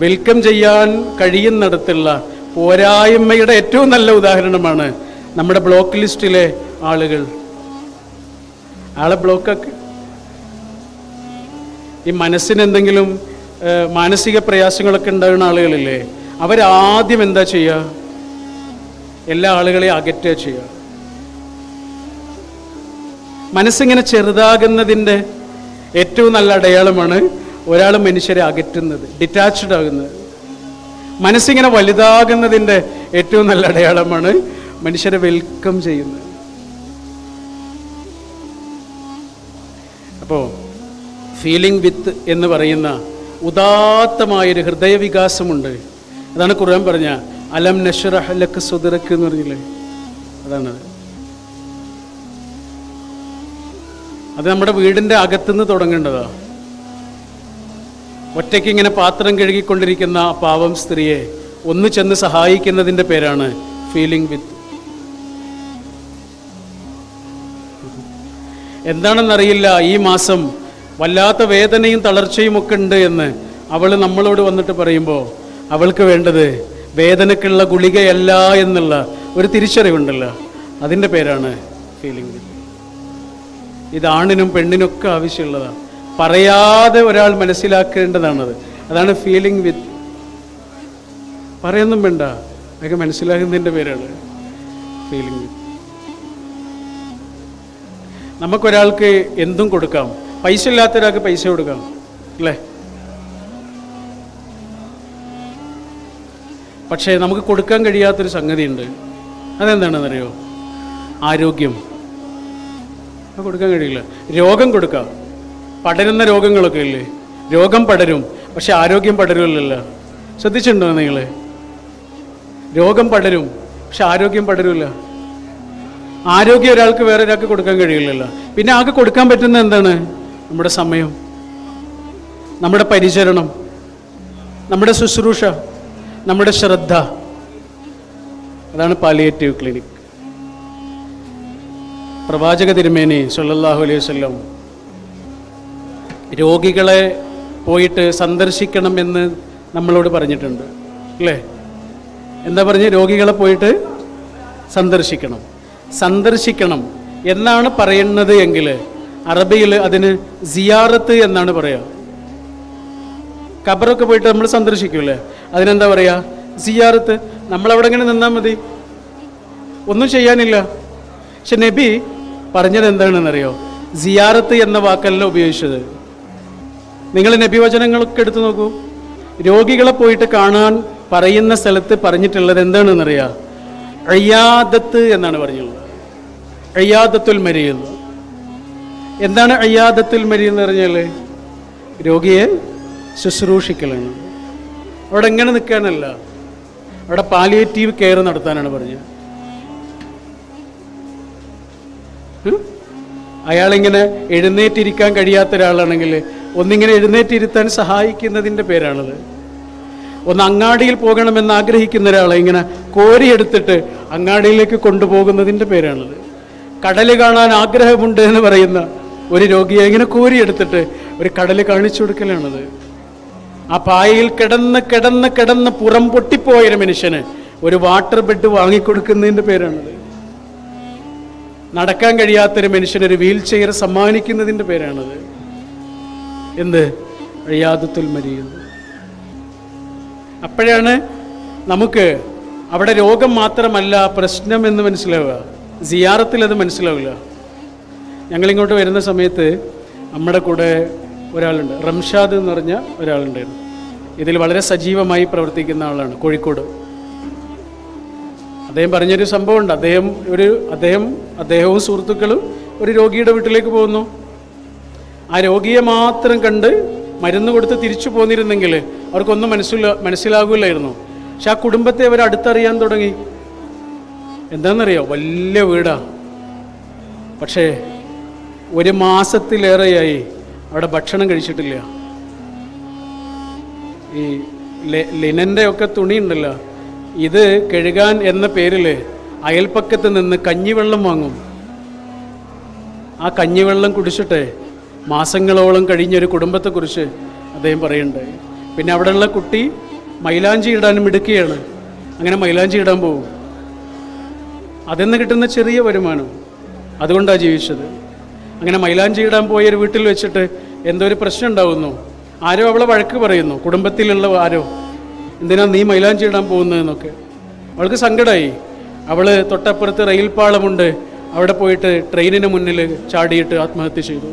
വെൽക്കം ചെയ്യാൻ കഴിയുന്നിടത്തുള്ള പോരായ്മയുടെ ഏറ്റവും നല്ല ഉദാഹരണമാണ് നമ്മുടെ ബ്ലോക്ക് ലിസ്റ്റിലെ ആളുകൾ. ആളെ ബ്ലോക്കാക്കി. ഈ മനസ്സിന് എന്തെങ്കിലും മാനസിക പ്രയാസങ്ങളൊക്കെ ഉണ്ടാകുന്ന ആളുകളില്ലേ, അവരാദ്യം എന്താ ചെയ്യുക? എല്ലാ ആളുകളെയും അകറ്റുക ചെയ്യുക. മനസ്സിങ്ങനെ ചെറുതാകുന്നതിൻ്റെ ഏറ്റവും നല്ല അടയാളമാണ് ഒരാൾ മനുഷ്യരെ അകറ്റുന്നത്, ഡിറ്റാച്ച്ഡ് ആകുന്നത്. മനസ്സിങ്ങനെ വലുതാകുന്നതിൻ്റെ ഏറ്റവും നല്ല അടയാളമാണ് മനുഷ്യരെ വെൽക്കം ചെയ്യുന്നത്. അപ്പോൾ ഫീലിംഗ് വിത്ത് എന്ന് പറയുന്ന ഉദാത്തമായൊരു ഹൃദയവികാസമുണ്ട്. അതാണ് ഖുർആൻ പറഞ്ഞ അലം നശ്റഹ് ലക സദ്റക എന്ന് പറഞ്ഞില്ലേ, അതാണത്. അത് നമ്മുടെ വീടിൻ്റെ അകത്തുനിന്ന് തുടങ്ങേണ്ടതാണ്. ഒറ്റയ്ക്ക് ഇങ്ങനെ പാത്രം കഴുകിക്കൊണ്ടിരിക്കുന്ന ആ പാവം സ്ത്രീയെ ഒന്ന് ചെന്ന് സഹായിക്കുന്നതിൻ്റെ പേരാണ് ഫീലിംഗ് വിത്ത്. എന്താണെന്നറിയില്ല, ഈ മാസം വല്ലാത്ത വേദനയും തളർച്ചയും ഒക്കെ ഉണ്ട് എന്ന് അവൾ നമ്മളോട് വന്നിട്ട് പറയുമ്പോൾ അവൾക്ക് വേണ്ടത് വേദനക്കുള്ള ഗുളികയല്ല എന്നുള്ള ഒരു തിരിച്ചറിവുണ്ടല്ലോ, അതിൻ്റെ പേരാണ് ഫീലിംഗ് വിത്ത്. ഇതാണിനും പെണ്ണിനൊക്കെ ആവശ്യമുള്ളതാണ്. പറയാതെ ഒരാൾ മനസ്സിലാക്കേണ്ടതാണത്. അതാണ് ഫീലിംഗ് വിത്ത്. പറയൊന്നും വേണ്ട, അതൊക്കെ മനസ്സിലാക്കുന്നതിൻ്റെ പേരാണ് ഫീലിംഗ് വിത്ത്. നമുക്കൊരാൾക്ക് എന്തും കൊടുക്കാം. പൈസ ഇല്ലാത്ത ഒരാൾക്ക് പൈസ കൊടുക്കാം, അല്ലേ? പക്ഷേ നമുക്ക് കൊടുക്കാൻ കഴിയാത്തൊരു സംഗതിയുണ്ട്. അതെന്താണെന്നറിയോ? ആരോഗ്യം. അത് കൊടുക്കാൻ കഴിയില്ല. രോഗം കൊടുക്കാം. പടരുന്ന രോഗങ്ങളൊക്കെ ഇല്ലേ, രോഗം പടരും, പക്ഷെ ആരോഗ്യം പടരുമല്ലോ. ശ്രദ്ധിച്ചിട്ടുണ്ടോ നിങ്ങൾ? രോഗം പടരും, പക്ഷെ ആരോഗ്യം പടരില്ല. ആരോഗ്യം ഒരാൾക്ക് വേറെ ഒരാൾക്ക് കൊടുക്കാൻ കഴിയില്ലല്ലോ. പിന്നെ ആൾക്ക് കൊടുക്കാൻ പറ്റുന്ന എന്താണ്? നമ്മുടെ സമയം, നമ്മുടെ പരിചരണം, നമ്മുടെ ശുശ്രൂഷ, നമ്മുടെ ശ്രദ്ധ. അതാണ് പാലിയേറ്റീവ് ക്ലിനിക്. പ്രവാചക തിരുമേനി സല്ലല്ലാഹു അലൈഹി വസല്ലം രോഗികളെ പോയിട്ട് സന്ദർശിക്കണം എന്ന് നമ്മളോട് പറഞ്ഞിട്ടുണ്ട്, അല്ലേ? എന്താ പറഞ്ഞ്? രോഗികളെ പോയിട്ട് സന്ദർശിക്കണം. സന്ദർശിക്കണം എന്നാണ് പറയുന്നത് എങ്കിൽ അറബിയിൽ അതിന് സിയാറത്ത് എന്നാണ് പറയുക. ഖബറൊക്കെ പോയിട്ട് നമ്മൾ സന്ദർശിക്കൂലേ, അതിനെന്താ പറയുക? സിയാറത്ത്. നമ്മളവിടെ ഇങ്ങനെ നിന്നാൽ മതി, ഒന്നും ചെയ്യാനില്ല. പക്ഷെ നബി പറഞ്ഞത് എന്താണെന്നറിയോ? സിയാറത്ത് എന്ന വാക്കല്ല ഉപയോഗിച്ചത്. നിങ്ങൾ നബി വചനങ്ങളൊക്കെ എടുത്തു നോക്കൂ. രോഗികളെ പോയിട്ട് കാണാൻ പറയുന്ന സ്ഥലത്ത് പറഞ്ഞിട്ടുള്ളത് എന്താണെന്നറിയാം? അയ്യാദത്ത് എന്നാണ് പറഞ്ഞുള്ളത്. അയ്യാദത്തുൽ മരീദ്. എന്താണ് അയ്യാദത്തുൽ മരീദ് എന്ന് പറഞ്ഞാൽ? രോഗിയെ ശുശ്രൂഷിക്കലാണ്. അവിടെ എങ്ങനെ നിൽക്കാനല്ല, അവിടെ പാലിയേറ്റീവ് കെയർ നടത്താനാണ് പറഞ്ഞത്. അയാളിങ്ങനെ എഴുന്നേറ്റിരിക്കാൻ കഴിയാത്ത ഒരാളാണെങ്കിൽ ഒന്നിങ്ങനെ എഴുന്നേറ്റിരുത്താൻ സഹായിക്കുന്നതിൻ്റെ പേരാണത്. ഒന്ന് അങ്ങാടിയിൽ പോകണമെന്ന് ആഗ്രഹിക്കുന്ന ഒരാളെ ഇങ്ങനെ കോരിയെടുത്തിട്ട് അങ്ങാടിയിലേക്ക് കൊണ്ടുപോകുന്നതിൻ്റെ പേരാണത്. കടൽ കാണാൻ ആഗ്രഹമുണ്ട് എന്ന് പറയുന്ന ഒരു രോഗിയെ ഇങ്ങനെ കോരിയെടുത്തിട്ട് ഒരു കടൽ കാണിച്ചു കൊടുക്കലാണത്. ആ പായയിൽ കിടന്ന് കിടന്ന് കിടന്ന് പുറം പൊട്ടിപ്പോയൊരു മനുഷ്യന് ഒരു വാട്ടർ ബെഡ് വാങ്ങിക്കൊടുക്കുന്നതിൻ്റെ പേരാണത്. നടക്കാൻ കഴിയാത്തൊരു മനുഷ്യനൊരു വീൽ ചെയർ സമ്മാനിക്കുന്നതിൻ്റെ പേരാണത്. എന്ത്? ഇയാദത്തുൽ മരീദ്. അപ്പോഴാണ് നമുക്ക് അവിടെ രോഗം മാത്രമല്ല പ്രശ്നം എന്ന് മനസ്സിലാവുക. സിയാറത്തിൽ അത് മനസ്സിലാവില്ല. ഞങ്ങളിങ്ങോട്ട് വരുന്ന സമയത്ത് നമ്മുടെ കൂടെ ഒരാളുണ്ട്, റംഷാദ് എന്ന് പറഞ്ഞ ഒരാളുണ്ടായിരുന്നു. ഇതിൽ വളരെ സജീവമായി പ്രവർത്തിക്കുന്ന ആളാണ്, കോഴിക്കോട്. അദ്ദേഹം പറഞ്ഞൊരു സംഭവമുണ്ട്. അദ്ദേഹവും സുഹൃത്തുക്കളും ഒരു രോഗിയുടെ വീട്ടിലേക്ക് പോകുന്നു. ആ രോഗിയെ മാത്രം കണ്ട് മരുന്ന് കൊടുത്ത് തിരിച്ചു പോന്നിരുന്നെങ്കിൽ അവർക്കൊന്നും മനസ്സിലാകില്ലായിരുന്നു. പക്ഷെ ആ കുടുംബത്തെ അവർ അടുത്തറിയാൻ തുടങ്ങി. എന്താണെന്നറിയോ? വലിയ വീടാ. പക്ഷേ 1 മാസത്തിലേറെയായി അവിടെ ഭക്ഷണം കഴിച്ചിട്ടില്ല. ഈ ലിനൻ്റെ ഒക്കെ തുണി ഉണ്ടല്ലോ, ഇത് കഴുകാൻ എന്ന പേരിൽ അയൽപ്പക്കത്ത് നിന്ന് കഞ്ഞിവെള്ളം വാങ്ങും. ആ കഞ്ഞിവെള്ളം കുടിച്ചിട്ട് മാസങ്ങളോളം കഴിഞ്ഞൊരു കുടുംബത്തെക്കുറിച്ച് അദ്ദേഹം പറയുന്നുണ്ട്. പിന്നെ അവിടെയുള്ള കുട്ടി മൈലാഞ്ചി ഇടാനും മിടുക്കിയാണ്. അങ്ങനെ മൈലാഞ്ചി ഇടാൻ പോകും. അതിൽ കിട്ടുന്ന ചെറിയ വരുമാനം, അതുകൊണ്ടാണ് ജീവിച്ചത്. അങ്ങനെ മൈലാഞ്ചി ഇടാൻ പോയൊരു വീട്ടിൽ വെച്ചിട്ട് എന്തോ ഒരു പ്രശ്നം ഉണ്ടാവുന്നു. ആരോ അവളെ വഴക്ക് പറയുന്നു, കുടുംബത്തിലുള്ള ആരോ, എന്തിനാ നീ മൈലാഞ്ചി ഇടാൻ പോകുന്നതെന്നൊക്കെ. അവൾക്ക് സങ്കടമായി. അവൾ തൊട്ടപ്പുറത്ത് റെയിൽ പാളമുണ്ട്, അവിടെ പോയിട്ട് ട്രെയിനിന് മുന്നിൽ ചാടിയിട്ട് ആത്മഹത്യ ചെയ്തു.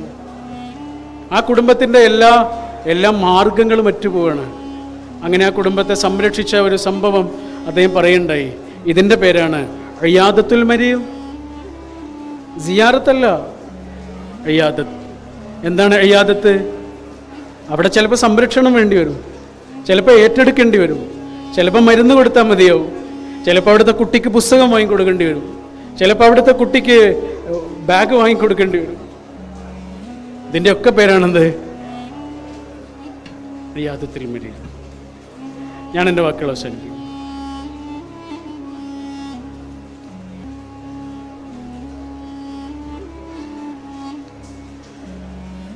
ആ കുടുംബത്തിൻ്റെ എല്ലാ മാർഗങ്ങളും അറ്റുപോവാണ്. അങ്ങനെ ആ കുടുംബത്തെ സംരക്ഷിച്ച ഒരു സംഭവം അദ്ദേഹം പറയുണ്ടായി. ഇതിൻ്റെ പേരാണ് ഇയാദത്തുൽ മരീദ്. സിയാറത്തല്ല, ഇയാദത്ത്. എന്താണ് ഇയാദത്ത്? അവിടെ ചിലപ്പോൾ സംരക്ഷണം വേണ്ടി വരും, ചിലപ്പോൾ ഏറ്റെടുക്കേണ്ടി വരും, ചിലപ്പോൾ മരുന്ന് കൊടുത്താൽ മതിയാവും, ചിലപ്പോൾ അവിടുത്തെ കുട്ടിക്ക് പുസ്തകം വാങ്ങിക്കൊടുക്കേണ്ടി വരും, ചിലപ്പോൾ അവിടുത്തെ കുട്ടിക്ക് ബാഗ് വാങ്ങിക്കൊടുക്കേണ്ടി വരും. ഇതിൻ്റെ ഒക്കെ പേരാണെന്ത്? ഇയാദത്തുൽ മരീദ്. ഞാൻ എൻ്റെ വാക്കുകൾ അവസാനിപ്പിക്കും.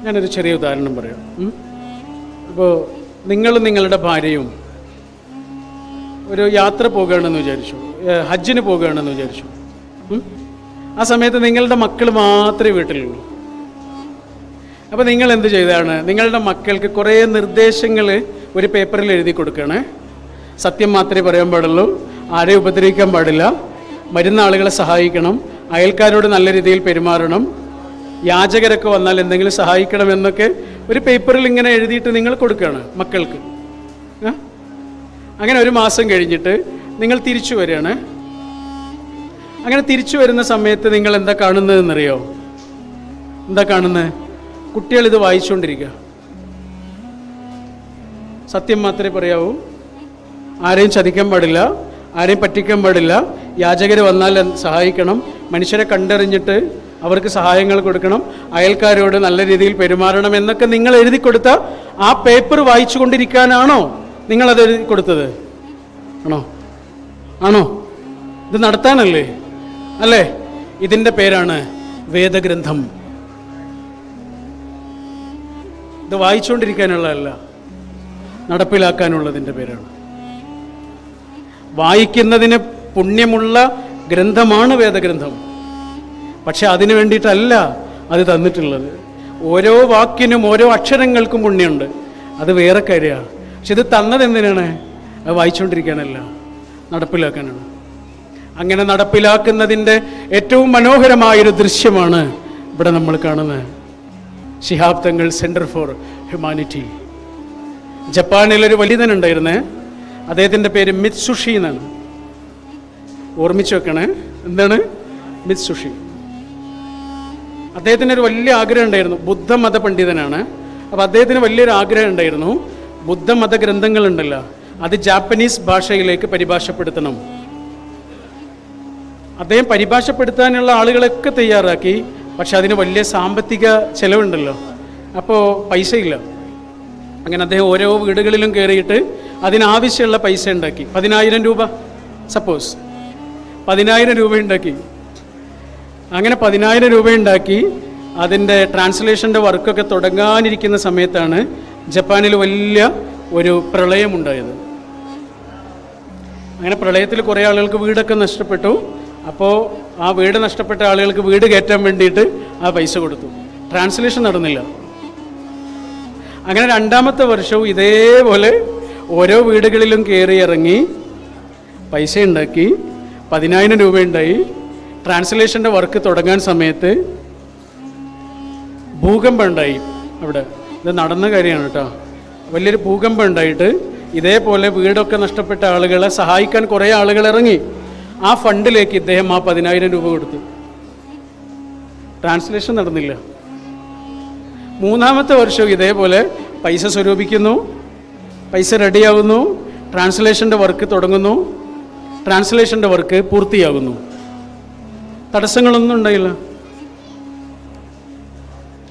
ഞാനൊരു ചെറിയ ഉദാഹരണം പറയാം. ഇപ്പോൾ നിങ്ങളുടെ ഭാര്യയും ഒരു യാത്ര പോകുകയാണെന്ന് വിചാരിച്ചു, ഹജ്ജിന് പോകുകയാണെന്ന് വിചാരിച്ചു. ആ സമയത്ത് നിങ്ങളുടെ മക്കൾ മാത്രമേ വീട്ടിലുള്ളൂ. അപ്പോൾ നിങ്ങൾ എന്ത് ചെയ്താണ്? നിങ്ങളുടെ മക്കൾക്ക് കുറേ നിർദ്ദേശങ്ങൾ ഒരു പേപ്പറിൽ എഴുതി കൊടുക്കുകയാണ്. സത്യം മാത്രമേ പറയാൻ പാടുള്ളൂ, ആരെയും ഉപദ്രവിക്കാൻ പാടില്ല, മരുന്ന ആളുകളെ സഹായിക്കണം, അയൽക്കാരോട് നല്ല രീതിയിൽ പെരുമാറണം, യാചകരൊക്കെ വന്നാൽ എന്തെങ്കിലും സഹായിക്കണം എന്നൊക്കെ ഒരു പേപ്പറിൽ ഇങ്ങനെ എഴുതിയിട്ട് നിങ്ങൾ കൊടുക്കുകയാണ് മക്കൾക്ക്. അങ്ങനെ 1 മാസം കഴിഞ്ഞിട്ട് നിങ്ങൾ തിരിച്ചു വരികയാണ്. അങ്ങനെ തിരിച്ചു വരുന്ന സമയത്ത് നിങ്ങൾ എന്താ കാണുന്നതെന്നറിയോ? എന്താ കാണുന്നത്? കുട്ടികളിത് വായിച്ചുകൊണ്ടിരിക്കുക. സത്യം മാത്രമേ പറയാവൂ, ആരെയും ചതിക്കാൻ പാടില്ല, ആരെയും പറ്റിക്കാൻ പാടില്ല, യാചകർ വന്നാൽ സഹായിക്കണം, മനുഷ്യരെ കണ്ടറിഞ്ഞിട്ട് അവർക്ക് സഹായങ്ങൾ കൊടുക്കണം, അയൽക്കാരോട് നല്ല രീതിയിൽ പെരുമാറണം എന്നൊക്കെ നിങ്ങൾ എഴുതി കൊടുത്ത ആ പേപ്പർ വായിച്ചു കൊണ്ടിരിക്കാനാണോ നിങ്ങളത് എഴുതി കൊടുത്തത്? ആണോ? ഇത് നടത്താനല്ലേ? അല്ലേ? ഇതിൻ്റെ പേരാണ് വേദഗ്രന്ഥം. ഇത് വായിച്ചുകൊണ്ടിരിക്കാനുള്ളതല്ല, നടപ്പിലാക്കാനുള്ളതിൻ്റെ പേരാണ്. വായിക്കുന്നതിന് പുണ്യമുള്ള ഗ്രന്ഥമാണ് വേദഗ്രന്ഥം. പക്ഷെ അതിനു വേണ്ടിയിട്ടല്ല അത് തന്നിട്ടുള്ളത്. ഓരോ വാക്കിനും ഓരോ അക്ഷരങ്ങൾക്കും പുണ്യമുണ്ട്, അത് വേറെ കാര്യമാണ്. പക്ഷെ ഇത് തന്നത് എന്തിനാണ്? അത് വായിച്ചുകൊണ്ടിരിക്കാനല്ല, നടപ്പിലാക്കാനാണ്. അങ്ങനെ നടപ്പിലാക്കുന്നതിൻ്റെ ഏറ്റവും മനോഹരമായൊരു ദൃശ്യമാണ് ഇവിടെ നമ്മൾ കാണുന്നത്. Shihab Thangal centre for humanity. ജപ്പാനിലൊരു വലിയതനുണ്ടായിരുന്നേ, അദ്ദേഹത്തിൻ്റെ പേര് മിത്സുഷി എന്നാണ്. ഓർമ്മിച്ച് വെക്കണേ. എന്താണ്? മിത്സുഷി. അദ്ദേഹത്തിന് ഒരു വലിയ ആഗ്രഹം ഉണ്ടായിരുന്നു. ബുദ്ധമത പണ്ഡിതനാണ്. അപ്പോൾ അദ്ദേഹത്തിന് വലിയൊരു ആഗ്രഹം ഉണ്ടായിരുന്നു, ബുദ്ധമത ഗ്രന്ഥങ്ങളുണ്ടല്ലോ അത് ജാപ്പനീസ് ഭാഷയിലേക്ക് പരിഭാഷപ്പെടുത്തണം. അദ്ദേഹം പരിഭാഷപ്പെടുത്താനുള്ള ആളുകളൊക്കെ തയ്യാറാക്കി. പക്ഷെ അതിന് വലിയ സാമ്പത്തിക ചെലവുണ്ടല്ലോ, അപ്പോൾ പൈസയില്ല. അങ്ങനെ അദ്ദേഹം ഓരോ വീടുകളിലും കയറിയിട്ട് അതിനാവശ്യമുള്ള പൈസ ഉണ്ടാക്കി. 10,000 രൂപ, സപ്പോസ് 10,000 രൂപ ഉണ്ടാക്കി. അങ്ങനെ 10,000 രൂപ ഉണ്ടാക്കി അതിൻ്റെ ട്രാൻസ്ലേഷൻ്റെ വർക്കൊക്കെ തുടങ്ങാനിരിക്കുന്ന സമയത്താണ് ജപ്പാനിൽ വലിയ ഒരു പ്രളയമുണ്ടായത്. അങ്ങനെ പ്രളയത്തിൽ കുറേ ആളുകൾക്ക് വീടൊക്കെ നഷ്ടപ്പെട്ടു. അപ്പോൾ ആ വീട് നഷ്ടപ്പെട്ട ആളുകൾക്ക് വീട് കയറ്റാൻ വേണ്ടിയിട്ട് ആ പൈസ കൊടുത്തു. ട്രാൻസ്ലേഷൻ നടന്നില്ല. അങ്ങനെ 2ാമത്തെ വർഷവും ഇതേപോലെ ഓരോ വീടുകളിലും കയറി ഇറങ്ങി പൈസ ഉണ്ടാക്കി. 10,000 രൂപ ഉണ്ടായി. ട്രാൻസ്ലേഷൻ്റെ വർക്ക് തുടങ്ങാൻ സമയത്ത് ഭൂകമ്പം ഉണ്ടായി. അവിടെ ഇത് നടന്ന കാര്യമാണ് കേട്ടോ. വലിയൊരു ഭൂകമ്പം ഉണ്ടായിട്ട് ഇതേപോലെ വീടൊക്കെ നഷ്ടപ്പെട്ട ആളുകളെ സഹായിക്കാൻ കുറേ ആളുകൾ ഇറങ്ങി. ആ ഫണ്ടിലേക്ക് ഇദ്ദേഹം ആ 10,000 രൂപ കൊടുത്തു. ട്രാൻസ്ലേഷൻ നടന്നില്ല. 3ാമത്തെ വർഷവും ഇതേപോലെ പൈസ സ്വരൂപിക്കുന്നു, പൈസ റെഡിയാകുന്നു, ട്രാൻസ്ലേഷൻ്റെ വർക്ക് തുടങ്ങുന്നു, ട്രാൻസ്ലേഷൻ്റെ വർക്ക് പൂർത്തിയാകുന്നു. തടസ്സങ്ങളൊന്നും ഉണ്ടായില്ല.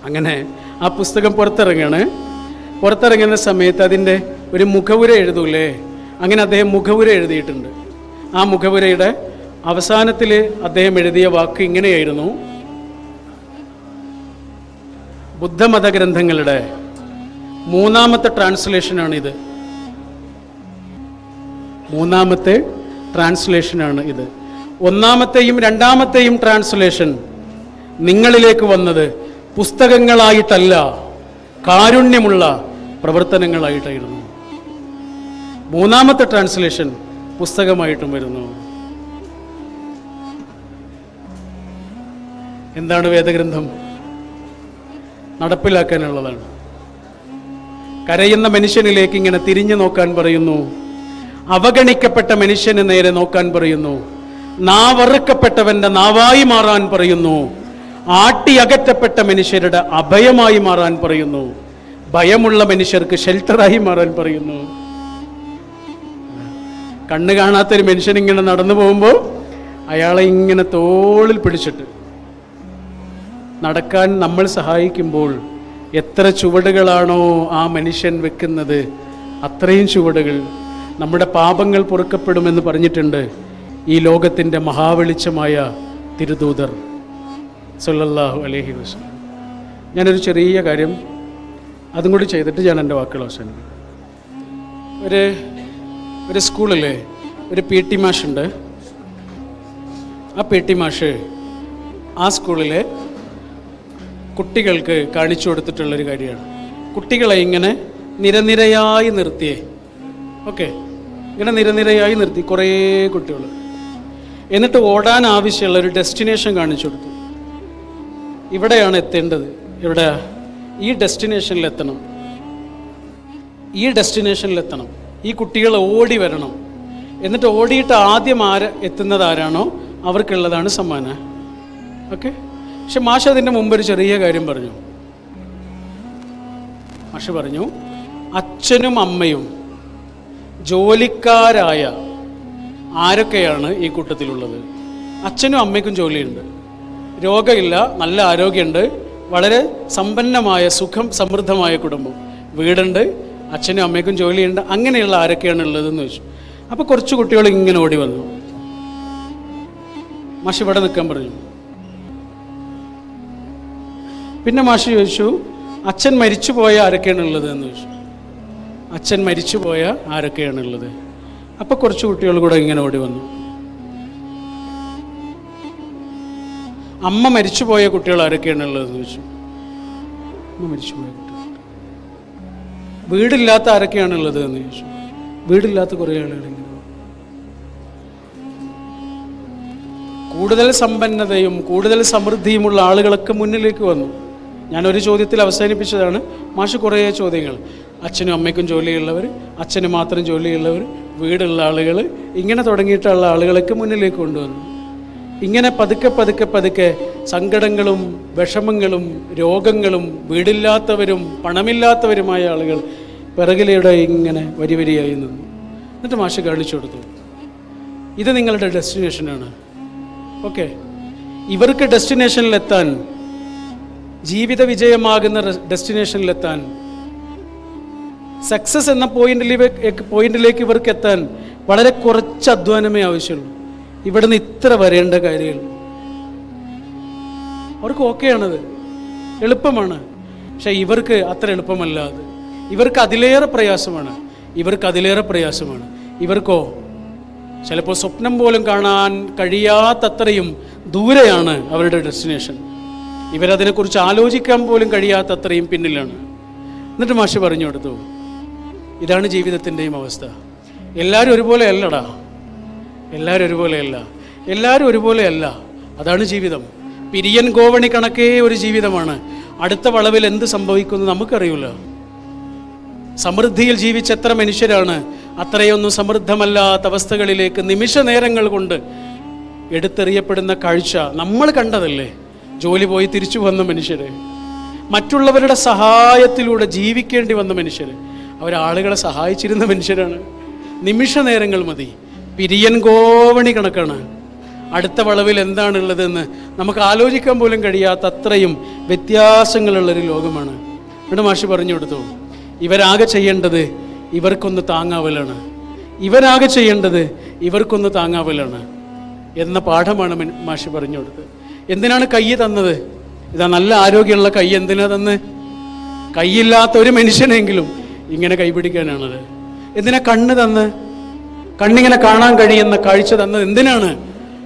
അങ്ങനെ ആ പുസ്തകം പുറത്തിറങ്ങുന്ന സമയത്ത് അതിൻ്റെ ഒരു മുഖവുര എഴുതൂലേ, അങ്ങനെ അദ്ദേഹം മുഖവുര എഴുതിയിട്ടുണ്ട്. ആ മുഖവുരയുടെ അവസാനത്തിൽ അദ്ദേഹം എഴുതിയ വാക്ക് ഇങ്ങനെയായിരുന്നു: ബുദ്ധമത ഗ്രന്ഥങ്ങളുടെ 3ാമത്തെ ട്രാൻസ്ലേഷനാണിത്. 3ാമത്തെ ട്രാൻസ്ലേഷനാണ് ഇത്. 1ാമത്തെയും 2ാമത്തെയും ട്രാൻസ്ലേഷൻ നിങ്ങളിലേക്ക് വന്നത് പുസ്തകങ്ങളായിട്ടല്ല, കാരുണ്യമുള്ള പ്രവർത്തനങ്ങളായിട്ടായിരുന്നു. 3ാമത്തെ ട്രാൻസ്ലേഷൻ പുസ്തകമായിട്ടും വരുന്നു. എന്താണ് വേദഗ്രന്ഥം? നടപ്പിലാക്കാനുള്ളതാണ്. കരയുന്ന മനുഷ്യനിലേക്ക് ഇങ്ങനെ തിരിഞ്ഞു നോക്കാൻ പറയുന്നു. അവഗണിക്കപ്പെട്ട മനുഷ്യന് നേരെ നോക്കാൻ പറയുന്നു. നാവറുക്കപ്പെട്ടവന്റെ നാവായി മാറാൻ പറയുന്നു. ആട്ടിയകറ്റപ്പെട്ട മനുഷ്യരുടെ അഭയമായി മാറാൻ പറയുന്നു. ഭയമുള്ള മനുഷ്യർക്ക് ഷെൽട്ടറായി മാറാൻ പറയുന്നു. കണ്ണ് കാണാത്തൊരു മനുഷ്യൻ ഇങ്ങനെ നടന്നു പോകുമ്പോൾ അയാളെ ഇങ്ങനെ തോളിൽ പിടിച്ചിട്ട് നടക്കാൻ നമ്മൾ സഹായിക്കുമ്പോൾ എത്ര ചുവടുകളാണോ ആ മനുഷ്യൻ വെക്കുന്നത്, അത്രയും ചുവടുകൾ നമ്മുടെ പാപങ്ങൾ പൊറുക്കപ്പെടുമെന്ന് പറഞ്ഞിട്ടുണ്ട് ഈ ലോകത്തിൻ്റെ മഹാവെളിച്ചമായ തിരുദൂതർ സല്ലല്ലാഹു അലൈഹി വസല്ലം. ഞാനൊരു ചെറിയ കാര്യം അതും കൂടി ചെയ്തിട്ട് ഞാൻ എൻ്റെ വാക്കുകൾ അവസാനിപ്പിക്കും. ഒരു സ്കൂളിൽ ഒരു PT മാഷുണ്ട്. ആ PT മാഷ് ആ സ്കൂളിലെ കുട്ടികൾക്ക് കാണിച്ചു കൊടുത്തിട്ടുള്ളൊരു കാര്യമാണ്. കുട്ടികളെ ഇങ്ങനെ നിരനിരയായി നിർത്തിയേ, ഇങ്ങനെ നിരനിരയായി നിർത്തി കുറേ കുട്ടികൾ. എന്നിട്ട് ഓടാൻ ആവശ്യമുള്ള ഒരു ഡെസ്റ്റിനേഷൻ കാണിച്ചു കൊടുത്തു. ഇവിടെയാണ് എത്തേണ്ടത്. എവിടെയാ? ഈ ഡെസ്റ്റിനേഷനിലെത്തണം. ഈ കുട്ടികൾ ഓടി വരണം. എന്നിട്ട് ഓടിയിട്ട് ആദ്യം എത്തുന്നത് ആരാണോ അവർക്കുള്ളതാണ് സമ്മാനം. പക്ഷെ മാഷ് അതിൻ്റെ മുമ്പ് ഒരു ചെറിയ കാര്യം പറഞ്ഞു. മാഷ് പറഞ്ഞു, അച്ഛനും അമ്മയും ജോലിക്കാരായ ആരൊക്കെയാണ് ഈ കൂട്ടത്തിലുള്ളത്? അച്ഛനും അമ്മയ്ക്കും ജോലിയുണ്ട്, രോഗമില്ല, നല്ല ആരോഗ്യമുണ്ട്, വളരെ സമ്പന്നമായ സമൃദ്ധമായ കുടുംബം, വീടുണ്ട്, അച്ഛനും അമ്മയ്ക്കും ജോലിയുണ്ട്. അങ്ങനെയുള്ള ആരൊക്കെയാണ് ഉള്ളതെന്ന് ചോദിച്ചു. അപ്പോൾ കുറച്ച് കുട്ടികൾ ഇങ്ങനെ ഓടി വന്നു. മാഷ് ഇവിടെ നിൽക്കാൻ പറഞ്ഞു. പിന്നെ മാഷ് ചോദിച്ചു, അച്ഛൻ മരിച്ചുപോയ ആരൊക്കെയാണുള്ളത് എന്ന് ചോദിച്ചു. അച്ഛൻ മരിച്ചുപോയ ആരൊക്കെയാണുള്ളത്? അപ്പോൾ കുറച്ച് കുട്ടികൾ കൂടെ ഇങ്ങനെ ഓടി വന്നു. അമ്മ മരിച്ചുപോയ കുട്ടികൾ ആരൊക്കെയാണുള്ളതെന്ന് ചോദിച്ചു. അമ്മ മരിച്ചുപോയ കുട്ടികൾ. വീടില്ലാത്ത ആരൊക്കെയാണുള്ളത് എന്ന് ചോദിച്ചു. വീടില്ലാത്ത കുറേ ആളുകൾ. ഇങ്ങനെ കൂടുതൽ സമ്പന്നതയും കൂടുതൽ സമൃദ്ധിയുമുള്ള ആളുകളൊക്കെ മുന്നിലേക്ക് വന്നു. ഞാനൊരു ചോദ്യത്തിൽ അവസാനിപ്പിച്ചതാണ്. മാഷ് കുറേ ചോദ്യങ്ങൾ. അച്ഛനും അമ്മയ്ക്കും ജോലിയുള്ളവർ, അച്ഛന് മാത്രം ജോലിയുള്ളവർ, വീടുള്ള ആളുകൾ, ഇങ്ങനെ തുടങ്ങിയിട്ടുള്ള ആളുകളൊക്കെ മുന്നിലേക്ക് കൊണ്ടുവന്നു. ഇങ്ങനെ പതുക്കെ പതുക്കെ പതുക്കെ സങ്കടങ്ങളും വിഷമങ്ങളും രോഗങ്ങളും വീടില്ലാത്തവരും പണമില്ലാത്തവരുമായ ആളുകൾ പിറകിലൂടെ ഇങ്ങനെ വരി വരിയായി നിന്നു. എന്നിട്ട് മാഷ് കാണിച്ചു കൊടുത്തു, ഇത് നിങ്ങളുടെ ഡെസ്റ്റിനേഷനാണ്. ഓക്കെ, ഇവർക്ക് ഡെസ്റ്റിനേഷനിലെത്താൻ, ജീവിത വിജയമാകുന്ന ഡെസ്റ്റിനേഷനിലെത്താൻ, സക്സസ് എന്ന പോയിന്റിലേക്ക് ഇവർക്ക് എത്താൻ വളരെ കുറച്ച് അധ്വാനമേ ആവശ്യമുള്ളൂ. ഇവിടുന്ന് ഇത്ര വരേണ്ട കാര്യമുള്ളൂ. അവർക്ക് ഓക്കെയാണത്, എളുപ്പമാണ്. പക്ഷെ ഇവർക്ക് അത്ര എളുപ്പമല്ല അത്. ഇവർക്ക് അതിലേറെ പ്രയാസമാണ്. ഇവർക്കോ ചിലപ്പോൾ സ്വപ്നം പോലും കാണാൻ കഴിയാത്തത്രയും ദൂരെയാണ് അവരുടെ ഡെസ്റ്റിനേഷൻ. ഇവരതിനെക്കുറിച്ച് ആലോചിക്കാൻ പോലും കഴിയാത്തത്രയും പിന്നിലാണ്. എന്നിട്ട് മാഷ് പറഞ്ഞു കൊടുത്തു, ഇതാണ് ജീവിതത്തിൻ്റെയും അവസ്ഥ. എല്ലാവരും ഒരുപോലെയല്ല. അതാണ് ജീവിതം. പിരിയൻ ഗോവണി കണക്കേ ഒരു ജീവിതമാണ്. അടുത്ത വളവിൽ എന്ത് സംഭവിക്കുന്നു നമുക്കറിയില്ല. സമൃദ്ധിയിൽ ജീവിച്ച എത്ര മനുഷ്യരാണ് അത്രയൊന്നും സമൃദ്ധമല്ലാത്ത അവസ്ഥകളിലേക്ക് നിമിഷ നേരങ്ങൾ കൊണ്ട് എടുത്തെറിയപ്പെടുന്ന കാഴ്ച നമ്മൾ കണ്ടതല്ലേ. ജോലി പോയി തിരിച്ചു വന്ന മനുഷ്യർ, മറ്റുള്ളവരുടെ സഹായത്തിലൂടെ ജീവിക്കേണ്ടി വന്ന മനുഷ്യർ, അവരാളുകളെ സഹായിച്ചിരുന്ന മനുഷ്യരാണ്. നിമിഷ നേരങ്ങൾ മതി, പിരിയൻ ഗോവണി കണക്കാണ്. അടുത്ത വളവിൽ എന്താണുള്ളതെന്ന് നമുക്ക് ആലോചിക്കാൻ പോലും കഴിയാത്ത അത്രയും വ്യത്യാസങ്ങളുള്ളൊരു ലോകമാണ്. ഇവിടെ മാഷ് പറഞ്ഞു കൊടുത്തു, ഇവരാകെ ചെയ്യേണ്ടത് ഇവർക്കൊന്ന് താങ്ങാവലാണ് എന്ന പാഠമാണ് മാഷ് പറഞ്ഞു കൊടുത്തത്. എന്തിനാണ് കൈ തന്നത്? ഇതാ നല്ല ആരോഗ്യമുള്ള കൈ എന്തിനാ തന്ന്? കൈയില്ലാത്ത ഒരു മനുഷ്യനെങ്കിലും ഇങ്ങനെ കൈപിടിക്കാനാണത്. എന്തിനാ കണ്ണ് തന്ന്? കണ്ണിങ്ങനെ കാണാൻ കഴിയുന്ന കാഴ്ച തന്നത് എന്തിനാണ്?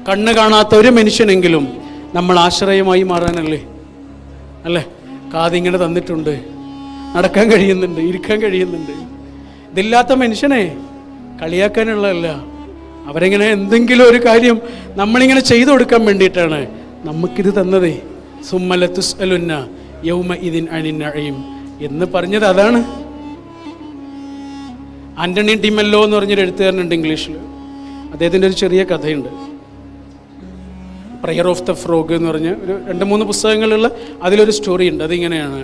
കണ്ണ് കാണാത്ത ഒരു മനുഷ്യനെങ്കിലും നമ്മൾ ആശ്രയമായി മാറാനല്ലേ, അല്ലേ? കാതിങ്ങനെ തന്നിട്ടുണ്ട്, നടക്കാൻ കഴിയുന്നുണ്ട്, ഇരിക്കാൻ കഴിയുന്നുണ്ട്. ഇതില്ലാത്ത മനുഷ്യനെ കളിയാക്കാനുള്ളതല്ല. അവരെങ്ങനെ എന്തെങ്കിലും ഒരു കാര്യം നമ്മളിങ്ങനെ ചെയ്തു കൊടുക്കാൻ വേണ്ടിയിട്ടാണ് നമുക്കിത് തന്നതേ. സുമ്മല തുസ്അലുന്ന യൗമ ഇദിൻ അനിൻ നഈം എന്ന് പറഞ്ഞത് അതാണ്. ആന്റണി ഡിമെല്ലോ എന്ന് പറഞ്ഞൊരു എഴുത്തുകാരനുണ്ട് ഇംഗ്ലീഷിൽ. അദ്ദേഹത്തിൻ്റെ ഒരു ചെറിയ കഥയുണ്ട്, പ്രയർ ഓഫ് ദ ഫ്രോഗ് എന്ന് പറഞ്ഞ ഒരു 2-3 പുസ്തകങ്ങളുള്ള അതിലൊരു സ്റ്റോറി ഉണ്ട്. അതിങ്ങനെയാണ്,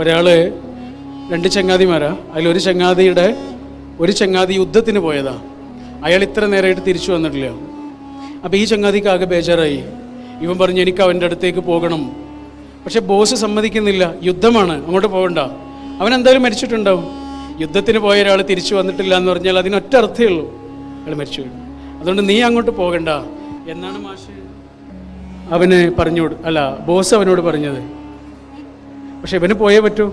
ഒരാൾ 2 ചങ്ങാതിമാരാ. അതിലൊരു ചങ്ങാതി യുദ്ധത്തിന് പോയതാ. അയാൾ ഇത്ര നേരമായിട്ട് തിരിച്ചു വന്നിട്ടില്ല. അപ്പോൾ ഈ ചങ്ങാതിക്ക് ആകെ ബേജാറായി. ഇവൻ പറഞ്ഞു, എനിക്ക് അവൻ്റെ അടുത്തേക്ക് പോകണം. പക്ഷെ ബോസ് സമ്മതിക്കുന്നില്ല, യുദ്ധമാണ്, അങ്ങോട്ട് പോകണ്ട. അവൻ എന്തായാലും മരിച്ചിട്ടുണ്ടാവും. യുദ്ധത്തിന് പോയ ഒരാൾ തിരിച്ചു വന്നിട്ടില്ല എന്ന് പറഞ്ഞാൽ അതിനൊറ്റ അർത്ഥമേ ഉള്ളൂ, അയാൾ മരിച്ചു. അതുകൊണ്ട് നീ അങ്ങോട്ട് പോകണ്ട എന്നാണ് മാഷ് ബോസ് അവനോട് പറഞ്ഞത്. പക്ഷെ ഇവന് പോയേ പറ്റൂ.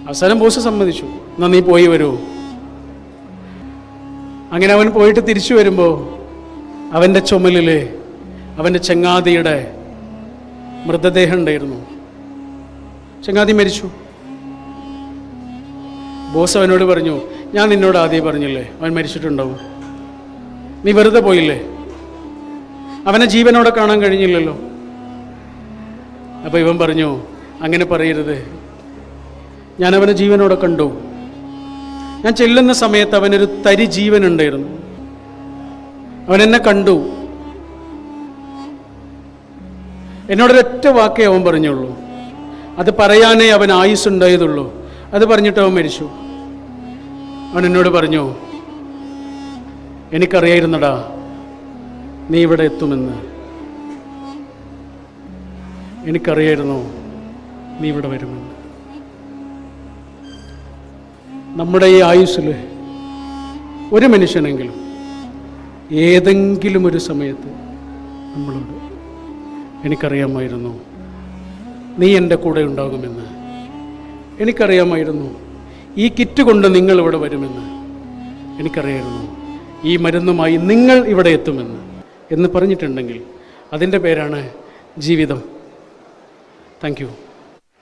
അവസാനം ബോസ് സമ്മതിച്ചു, എന്നാ നീ പോയി വരൂ. അങ്ങനെ അവൻ പോയിട്ട് തിരിച്ചു വരുമ്പോൾ അവൻ്റെ ചുമലിൽ അവൻ്റെ ചങ്ങാതിയുടെ മൃതദേഹം ഉണ്ടായിരുന്നു. ചങ്ങാതി മരിച്ചു. ബോസ് അവനോട് പറഞ്ഞു, ഞാൻ നിന്നോട് ആദ്യം പറഞ്ഞില്ലേ അവൻ മരിച്ചിട്ടുണ്ടാവും, നീ വെറുതെ പോയില്ലേ, അവനെ ജീവനോടെ കാണാൻ കഴിഞ്ഞില്ലല്ലോ. അപ്പോൾ ഇവൻ പറഞ്ഞു, അങ്ങനെ പറയരുത്, ഞാൻ അവനെ ജീവനോടെ കണ്ടു. ഞാൻ ചെല്ലുന്ന സമയത്ത് അവനൊരു തരി ജീവൻ ഉണ്ടായിരുന്നു. അവൻ എന്നെ കണ്ടു. എന്നോടൊരൊറ്റ വാക്കേ അവൻ പറഞ്ഞുള്ളൂ, അത് പറയാനേ അവൻ ആയുസ്സുണ്ടായതുള്ളൂ. അത് പറഞ്ഞിട്ട് അവൻ മരിച്ചു. അവൻ എന്നോട് പറഞ്ഞു, എനിക്കറിയായിരുന്നടാ നീ ഇവിടെ എത്തുമെന്ന്. എനിക്കറിയായിരുന്നു നീ ഇവിടെ വരുമെന്ന്. നമ്മുടെ ഈ ആയുസ്സിൽ ഒരു മനുഷ്യനെങ്കിലും ഏതെങ്കിലും ഒരു സമയത്ത് നമ്മളോട്, എനിക്കറിയാമായിരുന്നു നീ എൻ്റെ കൂടെ ഉണ്ടാകുമെന്ന്, എനിക്കറിയാമായിരുന്നു ഈ കിറ്റ് കൊണ്ട് നിങ്ങൾ ഇവിടെ വരുമെന്ന്, എനിക്കറിയായിരുന്നു ഈ മരുന്നുമായി നിങ്ങൾ ഇവിടെ എത്തുമെന്ന് എന്ന് പറഞ്ഞിട്ടുണ്ടെങ്കിൽ അതിൻ്റെ പേരാണ് ജീവിതം. Thank you.